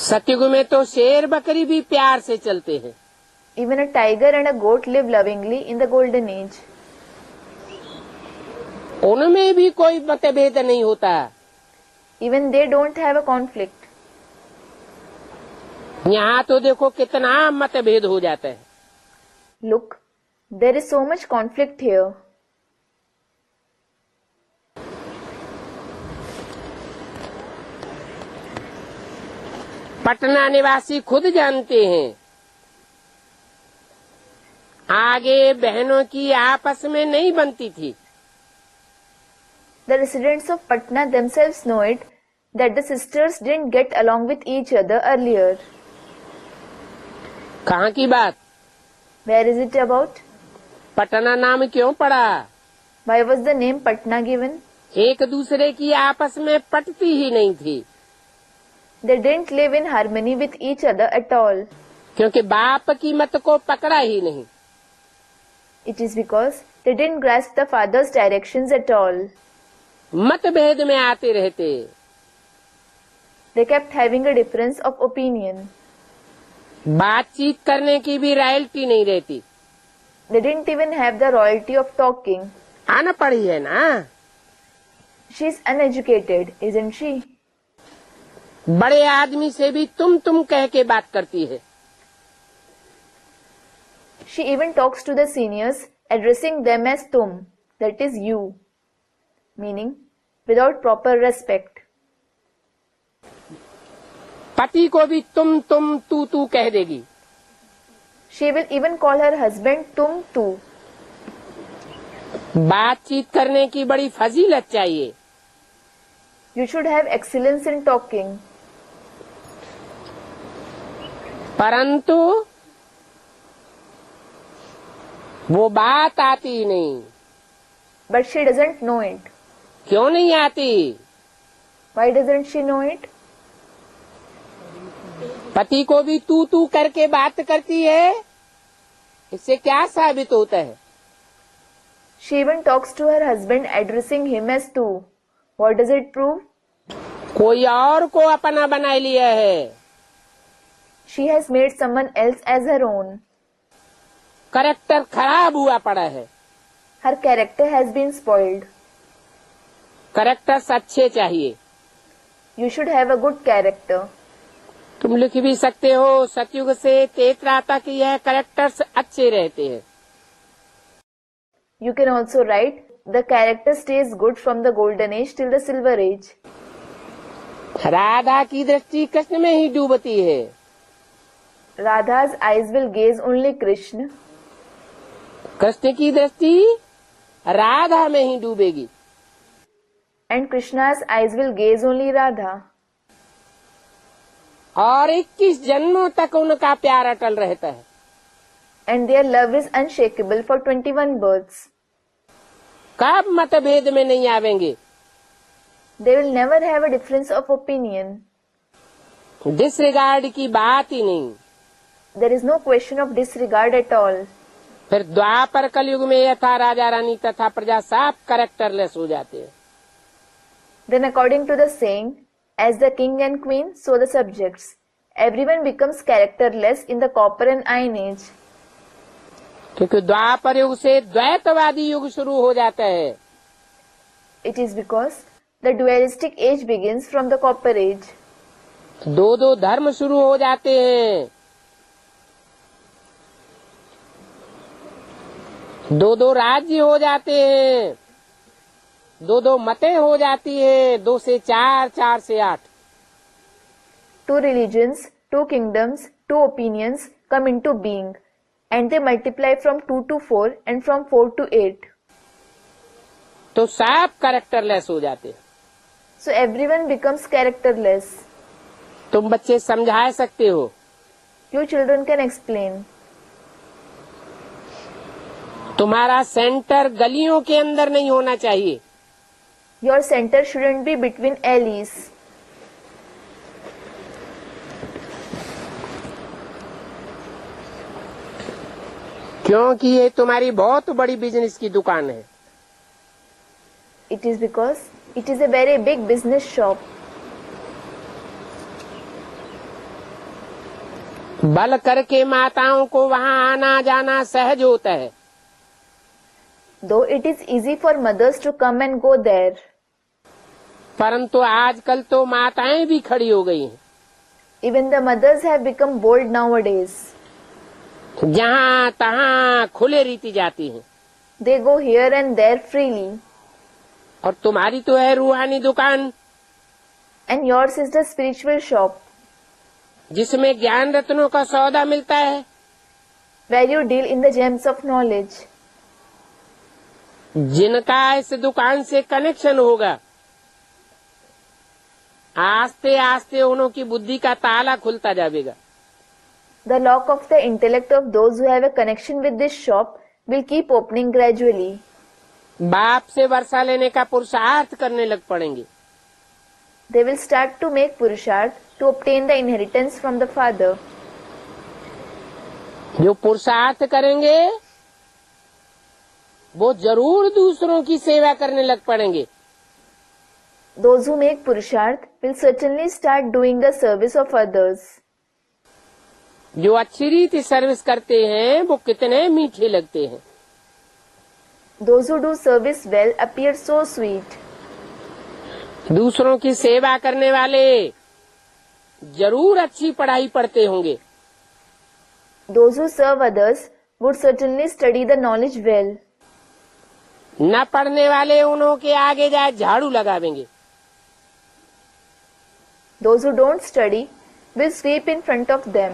सतयुग में तो शेर बकरी भी प्यार से चलते हैं। Even a tiger and a goat live lovingly in the golden age. उनमें भी कोई मतभेद नहीं होता। Even they don't have a conflict. यहाँ तो देखो कितना मतभेद हो जाता है। Look, there is so much conflict here. Patna निवासी खुद जानते हैं, आगे बहनों की आपस में नहीं बनती थी, The residents of Patna themselves know it that the sisters didn't get along with each other earlier. कहाँ की बात? Where is it about? Patna नाम क्यों पड़ा? Why was the name Patna given? एक दूसरे की आपस में पटती ही नहीं थी, They didn't live in harmony with each other at all. क्योंकि बाप की मत को पकड़ा ही नहीं. It is because they didn't grasp the father's directions at all. मतभेद में आते रहते. They kept having a difference of opinion. बातचीत करने की भी रॉयल्टी नहीं रहती. They didn't even have the royalty of talking. अनपढ़ ही है ना. She's uneducated, isn't she? बड़े आदमी से भी तुम कह के बात करती है. She even talks to the seniors, addressing them as tum, that is you, meaning without proper respect. पति को भी तुम तू कह देगी. She will even call her husband tum tu. बातचीत करने की बड़ी फजीलत चाहिए. You should have excellence in talking. परंतु वो बात आती ही नहीं. But she doesn't know it. क्यों नहीं आती? Why doesn't she know it? पति को भी तू करके बात करती है. इससे क्या साबित होता है? She even talks to her husband, addressing him as tu. What does it prove? कोई और को अपना बना लिया है. She has made someone else as her own. Character खराब हुआ पड़ा है. Her character has been spoiled. Characters अच्छे चाहिए. You should have a good character. तुम लिख भी सकते हो, सतयुग से तेतरा तक यह कैरेक्टर्स अच्छे रहते हैं. You can also write, the character stays good from the golden age till the silver age. Radha की दृष्टि कृष्ण में ही डूबती है. Radha's eyes will gaze only Krishna. Krishna की दृष्टि राधा में ही डूबेगी. And Krishna's eyes will gaze only Radha. और 21 जन्मों तक उनका प्यार अटल रहता है. And their love is unshakable for 21 births. कब मतभेद में नहीं आवेंगे. They will never have a difference of opinion. Disregard की बात ही नहीं. There is no question of disregard at all. फिर द्वापर कलयुग में यथा राजा रानी तथा प्रजा सब कैरेक्टरलेस हो जाते हैं. Then according to the saying, as the king and queen, so the subjects. Everyone becomes characterless in the copper and iron age. क्योंकि द्वापर युग से द्वैतवादी युग शुरू हो जाता है. It is because the dualistic age begins from the copper age. दो धर्म शुरू हो जाते हैं. दो राज्य हो जाते हैं. दो मतें हो जाती है. 2 से 4, 4 से 8. 2 religions, 2 kingdoms, 2 opinions come into being, and they multiply from 2 to 4 and from 4 to 8. तो सब कैरेक्टरलेस हो जाते हैं. So everyone becomes characterless. तुम बच्चे समझा सकते हो. You children can explain. तुम्हारा सेंटर गलियों के अंदर नहीं होना चाहिए. Your center shouldn't be between alleys. क्योंकि ये तुम्हारी बहुत बड़ी बिजनेस की दुकान है. It is because it is a very big business shop. बल करके माताओं को वहाँ आना जाना सहज होता है. Though it is easy for mothers to come and go there. परंतु आजकल तो माताएं भी खड़ी हो गई हैं. Even the mothers have become bold nowadays. जहाँ तहाँ खुले रीति जाती हैं. They go here and there freely. और तुम्हारी तो है रूहानी दुकान. And yours is the spiritual shop. जिसमें ज्ञान रत्नों का सौदा मिलता है. Where you deal in the gems of knowledge. जिनका इस दुकान से कनेक्शन होगा, आस्ते आस्ते उनकी बुद्धि का ताला खुलता जाएगा। The lock of the intellect of those who have a connection with this shop will keep opening gradually. बाप से वर्षा लेने का पुरुषार्थ करने लग पड़ेंगे। They will start to make purusharth to obtain the inheritance from the father. जो पुरुषार्थ करेंगे वो जरूर दूसरों की सेवा करने लग पड़ेंगे। Those who make purusharth will certainly start doing the service of others. जो अच्छी रीति सर्विस करते हैं वो कितने मीठे लगते हैं। Those who do service well appear so sweet. दूसरों की सेवा करने वाले जरूर अच्छी पढ़ाई पढ़ते होंगे। Those who serve others would certainly study the knowledge well. न पढ़ने वाले उन्हों के आगे जाए झाड़ू लगावेंगे। Those who don't study will sweep in front of them.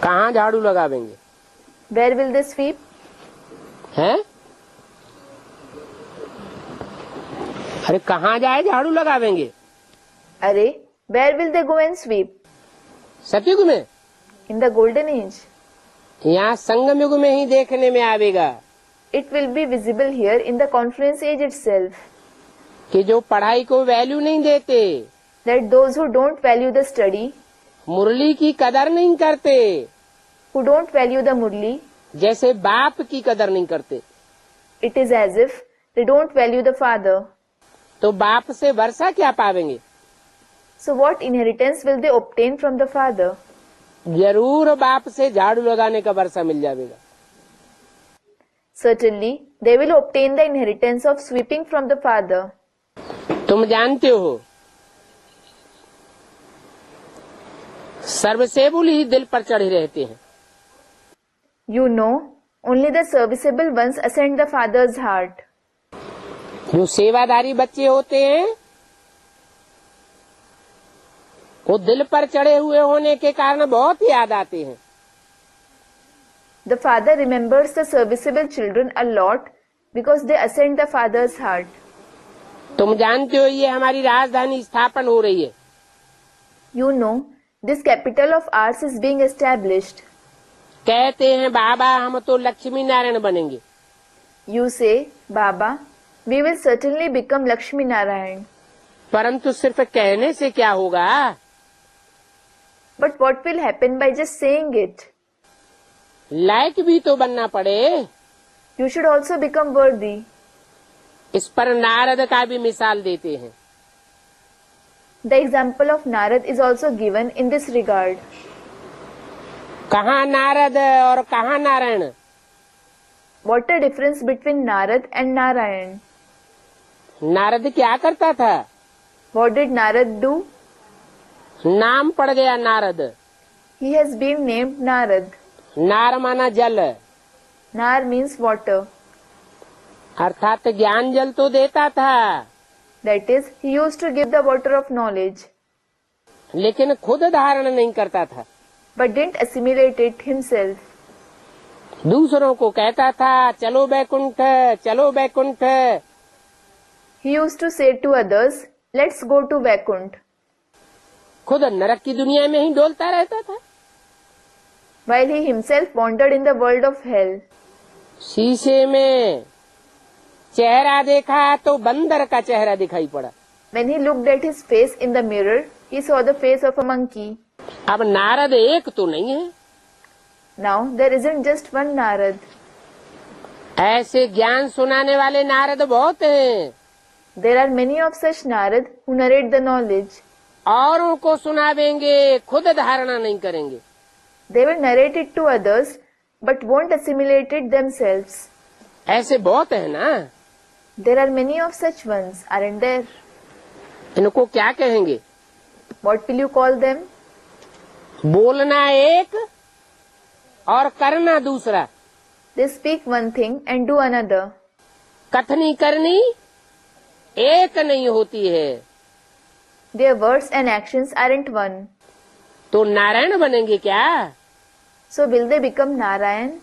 कहाँ झाड़ू लगावेंगे? Where will they sweep? हैं? अरे कहाँ जाए झाड़ू लगावेंगे? अरे, where will they go and sweep? सतयुग में? In the golden age. यहाँ संगम युग में ही देखने में आवेगा। It will be visible here in the confluence age itself. कि जो पढ़ाई को वैल्यू नहीं देते, That those who don't value the study, मुरली की कदर नहीं करते, who don't value the murli, जैसे बाप की कदर नहीं करते, it is as if they don't value the father. तो बाप से वर्षा क्या पावेंगे? So what inheritance will they obtain from the father? जरूर बाप से झाड़ू लगाने का वर्षा मिल जाएगा। Certainly, they will obtain the inheritance of sweeping from the father. तुम जानते हो सर्वसेबुल ही दिल पर चढ़े रहते हैं। You know, only the serviceable ones ascend the father's heart. जो सेवादारी बच्चे होते हैं वो दिल पर चढ़े हुए होने के कारण बहुत याद आते हैं। The father remembers the serviceable children a lot because they ascend the father's heart. तुम जानते हो ये हमारी राजधानी स्थापन हो रही है। You know, this capital of ours is being established. कहते हैं बाबा हम तो लक्ष्मी नारायण बनेंगे। You say, Baba, we will certainly become Lakshmi Narayan. परंतु सिर्फ कहने से क्या होगा? But what will happen by just saying it? लायक भी तो बनना पड़े। You should also become worthy. इस पर नारद का भी मिसाल देते हैं। The example of Narad is also given in this regard. कहाँ नारद और कहाँ Narayan? What a difference between Narad and Narayan. Narad क्या करता था? What did Narad do? नाम पड़ गया Narad. He has been named Narad. नार माना जल, Nar means water. अर्थात ज्ञान जल तो देता था, That is, he used to give the water of knowledge, लेकिन खुद धारण नहीं करता था। but didn't assimilate it himself. दूसरों को कहता था चलो बैकुंठ, चलो Baikunth. He used to say to others, let's go to Vaikunt, खुद नरक की दुनिया में ही डोलता रहता था। while he himself wandered in the world of hell. शीशे में चेहरा देखा तो बंदर का चेहरा दिखाई पड़ा। When he looked at his face in the mirror, he saw the face of a monkey. अब नारद एक तो नहीं है। Now, there isn't just one Narad. ऐसे ज्ञान सुनाने वाले नारद बहुत हैं। There are many of such Narad who narrate the knowledge. औरों को सुनावेंगे, खुद धारणा नहीं करेंगे। They will narrate it to others, but won't assimilate it themselves. ऐसे बहुत है ना। There are many of such ones, aren't there? इनको क्या कहेंगे? What will you call them? बोलना एक और करना दूसरा। They speak one thing and do another. कथनी करनी एक नहीं होती है। Their words and actions aren't one. तो नारायण बनेंगे क्या? So will they become Narayan?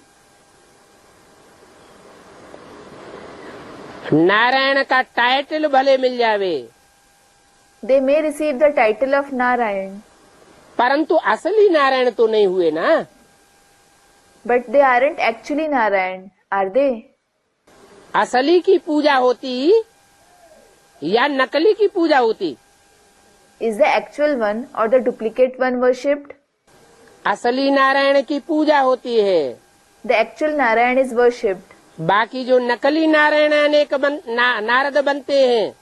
Narayan का टाइटल भले मिल जावे, They may receive the title of Narayan, परंतु असली नारायण तो नहीं हुए ना। but they aren't actually Narayan, are they? असली की पूजा होती या नकली की पूजा होती? Is the actual one or the duplicate one worshipped? असली नारायण की पूजा होती है, The actual Narayan is worshipped. बाकी जो नकली नारायण अनेक नारद बनते हैं,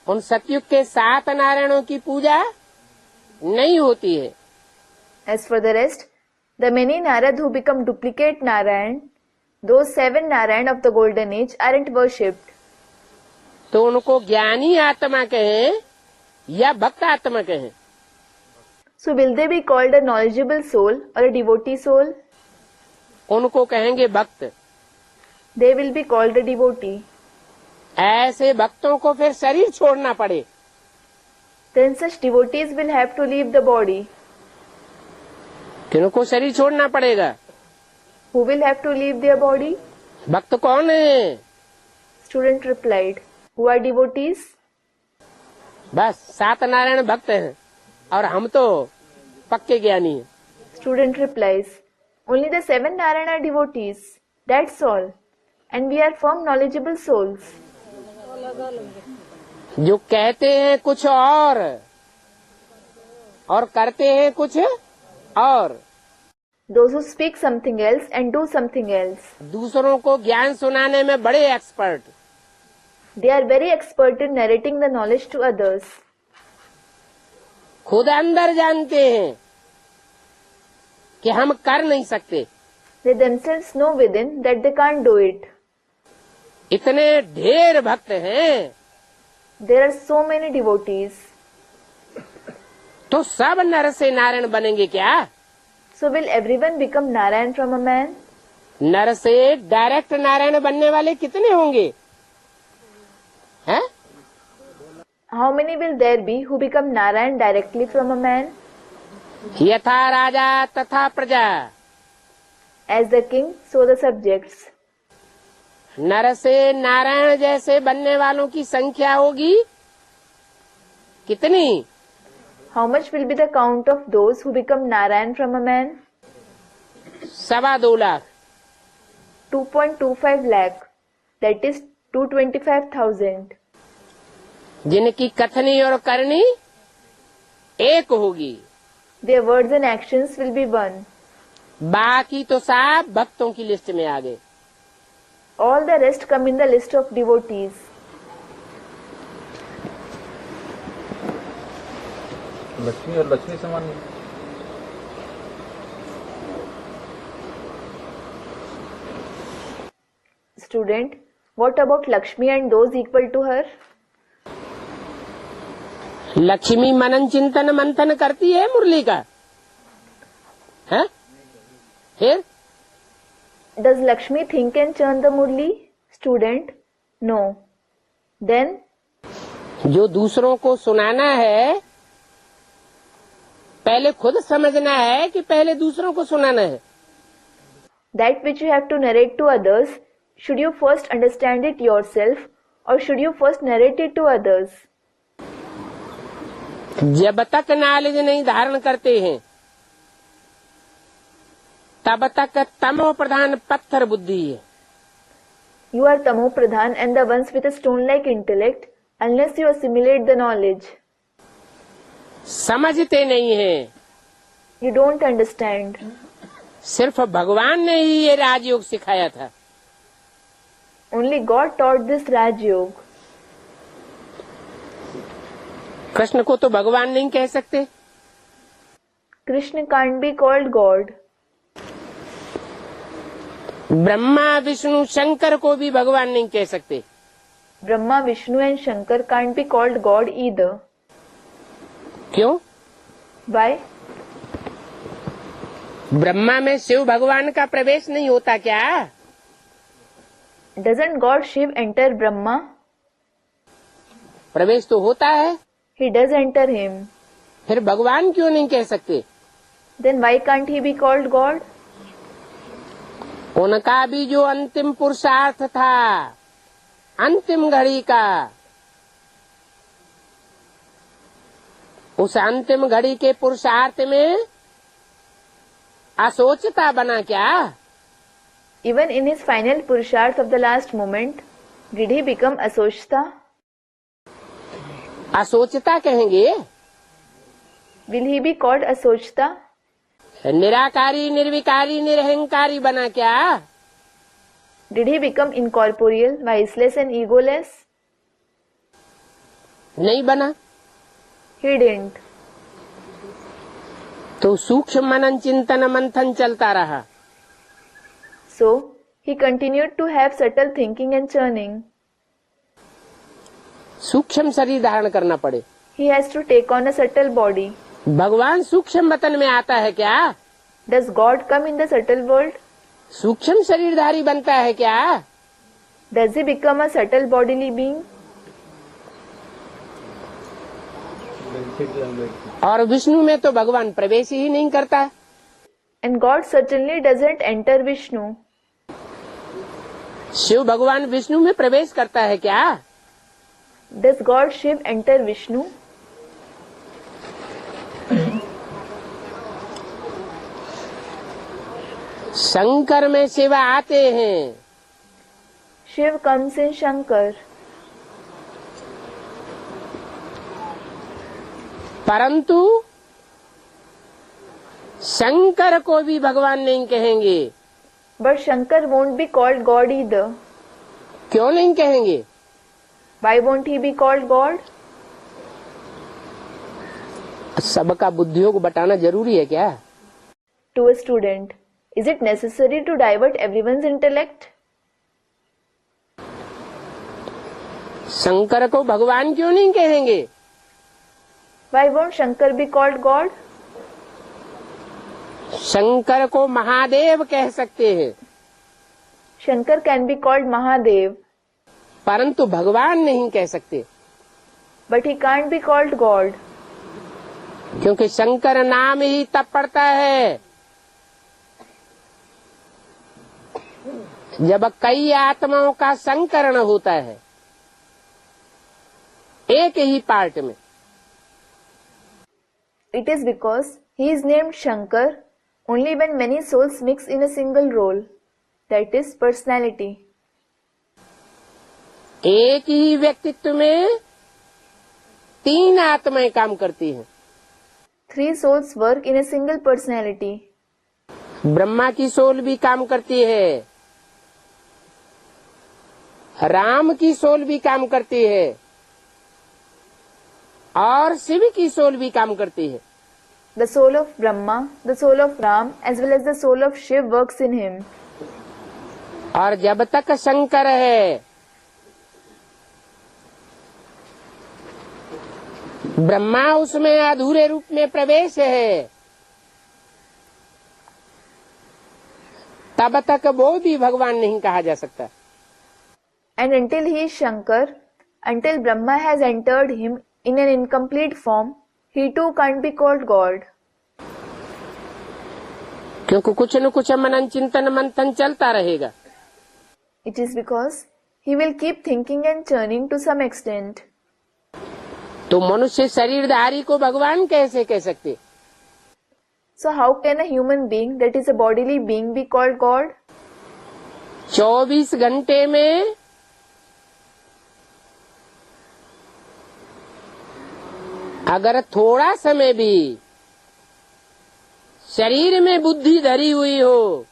उन सतयुग के 7 नारायणों की पूजा नहीं होती है। As for the rest, the many Narad who become duplicate Narayan, those 7 Narayan of the golden age aren't worshipped. तो उनको ज्ञानी आत्मा कहें या भक्त आत्मा कहें? So will they be called a knowledgeable soul or a devotee soul? उनको कहेंगे भक्त। They will be called a devotee. ऐसे भक्तों को फिर शरीर छोड़ना पड़े, Then such devotees will have to leave the body. किनको शरीर छोड़ना पड़ेगा? Who will have to leave their body? भक्त कौन है? Student replied, who are devotees? बस 7 नारायण भक्त हैं और हम तो पक्के ज्ञानी हैं। Student replies, only the 7 Narayan are devotees. That's all. And we are firm knowledgeable souls. जो कहते हैं कुछ और करते हैं कुछ और, Those who speak something else and do something else. दूसरों को ज्ञान सुनाने में बड़े expert, They are very expert in narrating the knowledge to others. खुद अंदर जानते हैं कि हम कर नहीं सकते, They themselves know within that they can't do it. इतने ढेर भक्त हैं There are so many devotees. तो सब नर से नारायण बनेंगे क्या? So will everyone become Narayan from a man? नर से डायरेक्ट नारायण बनने वाले कितने होंगे? हैं? How many will there be who become Narayan directly from a man? यथा राजा तथा प्रजा, As the king, so the subjects. नर से नारायण जैसे बनने वालों की संख्या होगी कितनी? How much will be the count of those who become Narayan from a man? 2.25 lakh. 2.25 lakh. That is 225,000. जिनकी कथनी और करनी एक होगी, Their words and actions will be one. बाकी तो सब भक्तों की लिस्ट में आ गए। All the rest come in the list of devotees. Lakshmi और लक्ष्मी समान नहीं। Student, what about Lakshmi and those equal to her? Lakshmi मनन चिंतन मंथन करती है मुरली का, है? फिर Does Lakshmi think and churn the murli? Student, no. Then, जो दूसरों को सुनाना है, पहले खुद समझना है कि पहले दूसरों को सुनाना है? that which you have to narrate to others, should you first understand it yourself or should you first narrate it to others? जब तक नॉलेज नहीं धारण करते हैं तब तक तमो प्रधान पत्थर बुद्धि है। You are Tamo Pradhan and the ones with a stone-like intellect unless you assimilate the knowledge. समझते नहीं हैं। You don't understand. सिर्फ भगवान ने ही ये राजयोग सिखाया था। Only God taught this Raj Yoga. Krishna को तो भगवान नहीं कह सकते। Krishna can't be called God. Brahma Vishnu Shankar को भी भगवान नहीं कह सकते। Brahma, Vishnu and Shankar can't be called God either. क्यों? Why? ब्रह्मा में शिव भगवान का प्रवेश नहीं होता क्या? Doesn't God Shiv enter Brahma? प्रवेश तो होता है। He does enter him. फिर भगवान क्यों नहीं कह सकते? Then why can't he be called God? उनका भी जो अंतिम पुरुषार्थ था अंतिम घड़ी का, उस अंतिम घड़ी के पुरुषार्थ में असोचता बना क्या? Even in his final Purusharth of the last moment, did he become Asochta? असोचता कहेंगे? Will he be called Asochta? निराकारी, निर्विकारी, निरहंकारी बना क्या? Did he become incorporeal, viceless and egoless? नहीं बना। He didn't. तो सूक्ष्म मनन चिंतन मंथन चलता रहा। So, he continued to have subtle thinking and churning. सूक्ष्म शरीर धारण करना पड़े। He has to take on a subtle body. भगवान सूक्ष्म वतन में आता है क्या? Does God come in the subtle world? सूक्ष्म शरीरधारी बनता है क्या? Does he become a subtle bodily being? और विष्णु में तो भगवान प्रवेश ही नहीं करता। And God certainly doesn't enter Vishnu. Shiv भगवान विष्णु में प्रवेश करता है क्या? Does God Shiv enter Vishnu? Shankar में शिव आते हैं। Shiv comes in Shankar. परंतु शंकर को भी भगवान नहीं कहेंगे। But Shankar won't be called God either. क्यों नहीं कहेंगे? Why won't he be called God? सबका बुद्धियों को बताना जरूरी है क्या? To a student, is it necessary to divert everyone's intellect? Shankar को भगवान क्यों नहीं कहेंगे? Why won't Shankar be called God? Shankar को महादेव कह सकते हैं, Shankar can be called Mahadev, परंतु भगवान नहीं कह सकते, but he can't be called God. क्योंकि शंकर नाम ही तब पड़ता है जब कई आत्माओं का संकरण होता है एक ही पार्ट में। It is because he is named Shankar only when many souls mix in a single role, that is personality. एक ही व्यक्तित्व में तीन आत्माएं काम करती हैं। 3 souls work in a single personality. Brahma की सोल भी काम करती है, राम की सोल भी काम करती है और शिव की सोल भी काम करती है। The soul of Brahma, the soul of Ram, as well as the soul of Shiv works in him. और जब तक शंकर है, ब्रह्मा उसमें अधूरे रूप में प्रवेश है, तब तक वो भी भगवान नहीं कहा जा सकता। And until he is Shankar, until Brahma has entered him in an incomplete form, he too can't be called God. क्योंकि कुछ न कुछ मनन चिंतन मंथन चलता रहेगा। It is because he will keep thinking and churning to some extent. तो मनुष्य शरीरधारी को भगवान कैसे कह सकते? So how can a human being that is a bodily being be called God? 24 घंटे में अगर थोड़ा समय भी शरीर में बुद्धि धरी हुई हो,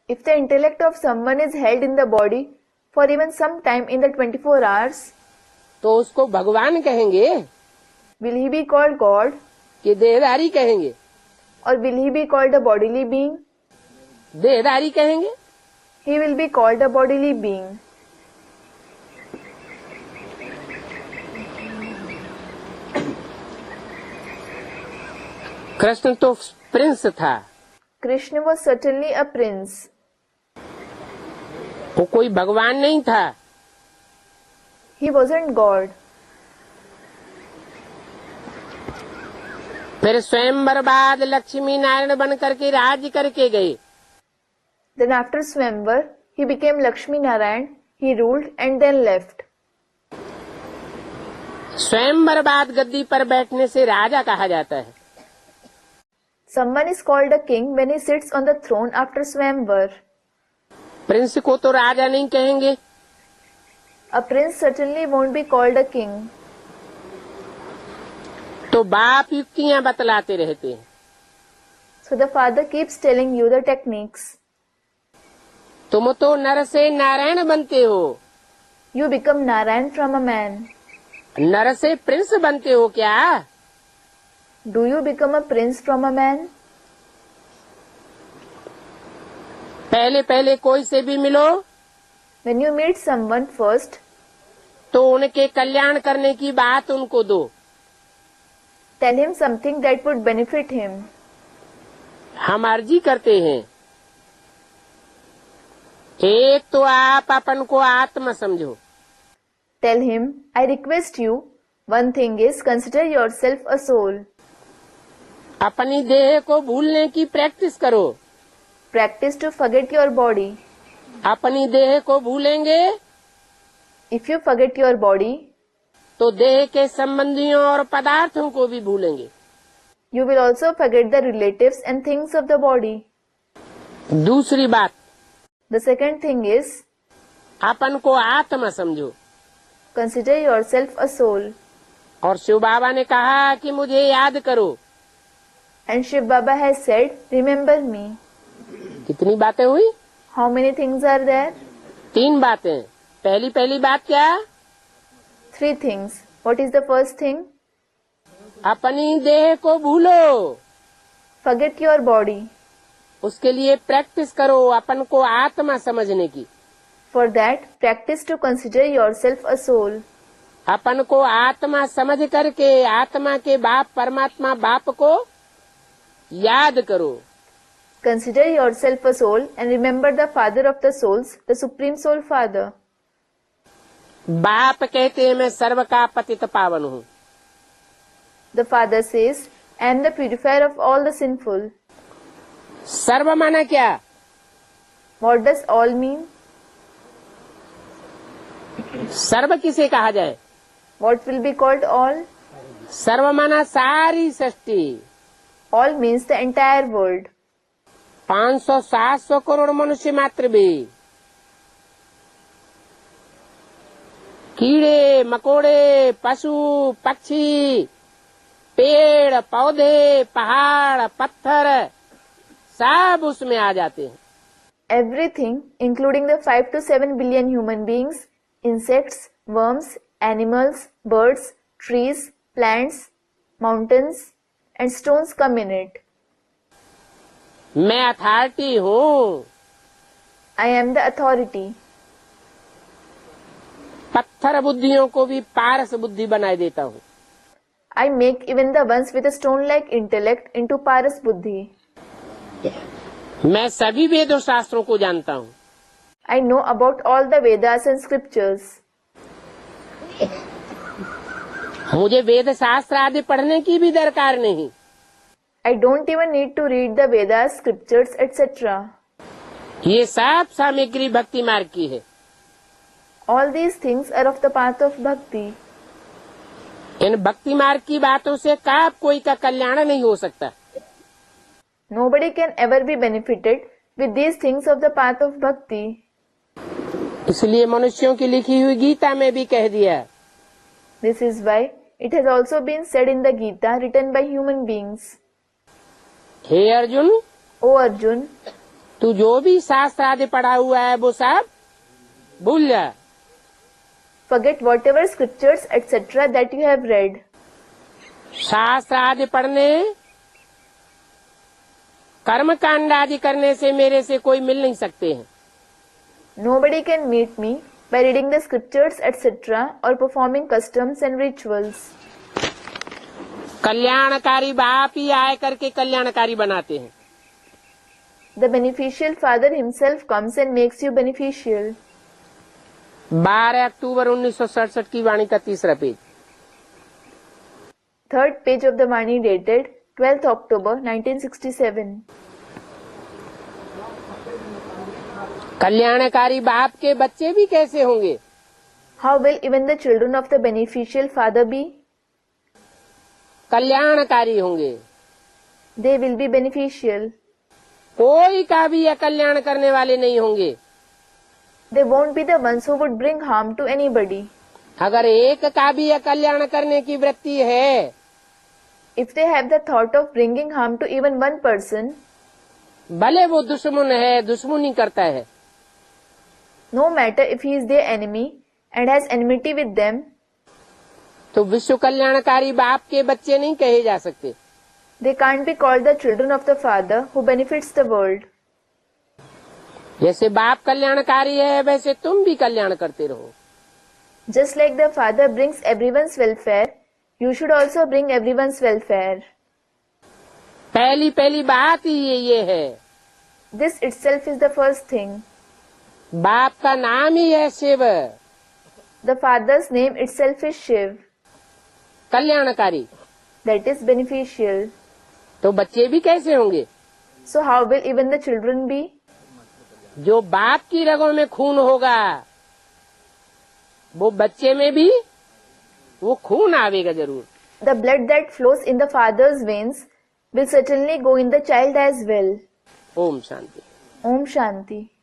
If the intellect of someone is held in the body for even some time in the 24 hours, तो उसको भगवान कहेंगे will he be called God कि देहधारी कहेंगे? or will he be called a bodily being? देहधारी कहेंगे। He will be called a bodily being. Krishna तो प्रिंस था, Krishna was certainly a prince. वो कोई भगवान नहीं था। He wasn't God. फिर स्वयंवर बाद लक्ष्मी नारायण बन करके राज्य करके गए। Then after Swayamvar, he became Lakshmi Narayan He ruled and then left. स्वयंवर बाद गद्दी पर बैठने से राजा कहा जाता है. Someone is called a king when he sits on the throne after Swayamvar. Prince को तो राजा नहीं कहेंगे. A prince certainly won't be called a king. तो बाप युक्तियां बतलाते रहते हैं. So the father keeps telling you the techniques. तुम तो नर से नारायण बनते हो. You become Narayan from a man. नर से प्रिंस बनते हो क्या? Do you become a prince from a man? पहले पहले कोई से भी मिलो When you meet someone first, तो उनके कल्याण करने की बात उनको दो. tell him something that would benefit him. हम अर्जी करते हैं. एक तो आप अपन को आत्मा समझो. Tell him, I request you, one thing is consider yourself a soul. अपनी देह को भूलने की प्रैक्टिस करो. Practice to forget your body. अपनी देह को भूलेंगे If you forget your body, तो देह के संबंधियों और पदार्थों को भी भूलेंगे. you will also forget the relatives and things of the body. दूसरी बात, The second thing is, अपन को आत्मा समझो. consider yourself a soul. और शिव बाबा ने कहा कि मुझे याद करो. And Shiv Baba has said, remember me. कितनी बातें हुई? How many things are there? 3 बातें. पहली बात क्या? 3 things. What is the first thing? अपनी देह को भूलो. Forget your body. उसके लिए प्रैक्टिस करो अपन को आत्मा समझने की. For that, practice to consider yourself a soul. अपन को आत्मा समझ करके आत्मा के बाप परमात्मा बाप को याद करो. Consider yourself a soul and remember the father of the souls, the Supreme Soul Father. बाप कहते हैं मैं सर्व का पतित पावन हूँ. The father says, I am the purifier of all the sinful. सर्व माना क्या? What does all mean? सर्व किसे कहा जाए? What will be called all? सर्व माना सारी सृष्टि. All means the entire world. 500-700 crore मनुष्य मात्र भी. कीड़े मकोड़े पशु पक्षी पेड़ पौधे पहाड़ पत्थर सब उसमें आ जाते हैं. Everything, including the 5 to 7 billion human beings, insects, worms, animals, birds, trees, plants, mountains, and stones come in it. मैं अथॉरिटी हूँ. I am the authority. पत्थर बुद्धियों को भी पारस बुद्धि बनाए देता हूँ. I make even the ones with a stone-like intellect into Paras Buddhi. मैं सभी वेदों शास्त्रों को जानता हूँ. I know about all the Vedas and scriptures. मुझे वेद शास्त्र आदि पढ़ने की भी दरकार नहीं. I don't even need to read the Vedas, scriptures, etc. ये सब सामग्री भक्ति मार्ग की है. All these things are of the path of bhakti. इन भक्ति मार्ग की बातों से कब कोई का कल्याण नहीं हो सकता. Nobody can ever be benefited with these things of the path of bhakti. इसलिए मनुष्यों की लिखी हुई गीता में भी कह दिया. This is why it has also been said in the Gita written by human beings. Hey Arjun, O Arjun, तू जो भी शास्त्र आदि पढ़ा हुआ है वो सब भूल जा. forget whatever scriptures etc. that you have read. शास्त्र आदि पढ़ने कर्म कांड आदि करने से मेरे से कोई मिल नहीं सकते हैं. Nobody can meet me by reading the scriptures etc. or performing customs and rituals. कल्याणकारी बाप ही आए करके कल्याणकारी बनाते हैं. The beneficial Father himself comes and makes you beneficial. 12 अक्टूबर 1967 की वाणी का 3रा page. 3rd page of the Vani dated 12th October 1967. कल्याणकारी बाप के बच्चे भी कैसे होंगे? How will even the children of the beneficial father be? कल्याणकारी होंगे। They will be beneficial. कोई का भी अकल्याण करने वाले नहीं होंगे। They won't be the ones who would bring harm to anybody. अगर एक का भी अकल्याण करने की वृत्ति है, If they have the thought of bringing harm to even one person, भले वो दुश्मन है, दुश्मनी करता है, no matter if he is their enemy and has enmity with them, तो विश्व कल्याणकारी बाप के बच्चे नहीं कहे जा सकते। they can't be called the children of the Father who benefits the world. जैसे बाप कल्याणकारी है, वैसे तुम भी कल्याण करते रहो। Just like the Father brings everyone's welfare, you should also bring everyone's welfare. पहली बात ही ये है। This itself is the first thing. बाप का नाम ही है Shiv, The Father's name itself is Shiv, कल्याणकारी। that is beneficial. तो बच्चे भी कैसे होंगे? So how will even the children be? जो बाप की रगों में खून होगा, वो बच्चे में भी वो खून आवेगा जरूर। The blood that flows in the Father's veins will certainly go in the child as well. Om Shanti. Om Shanti.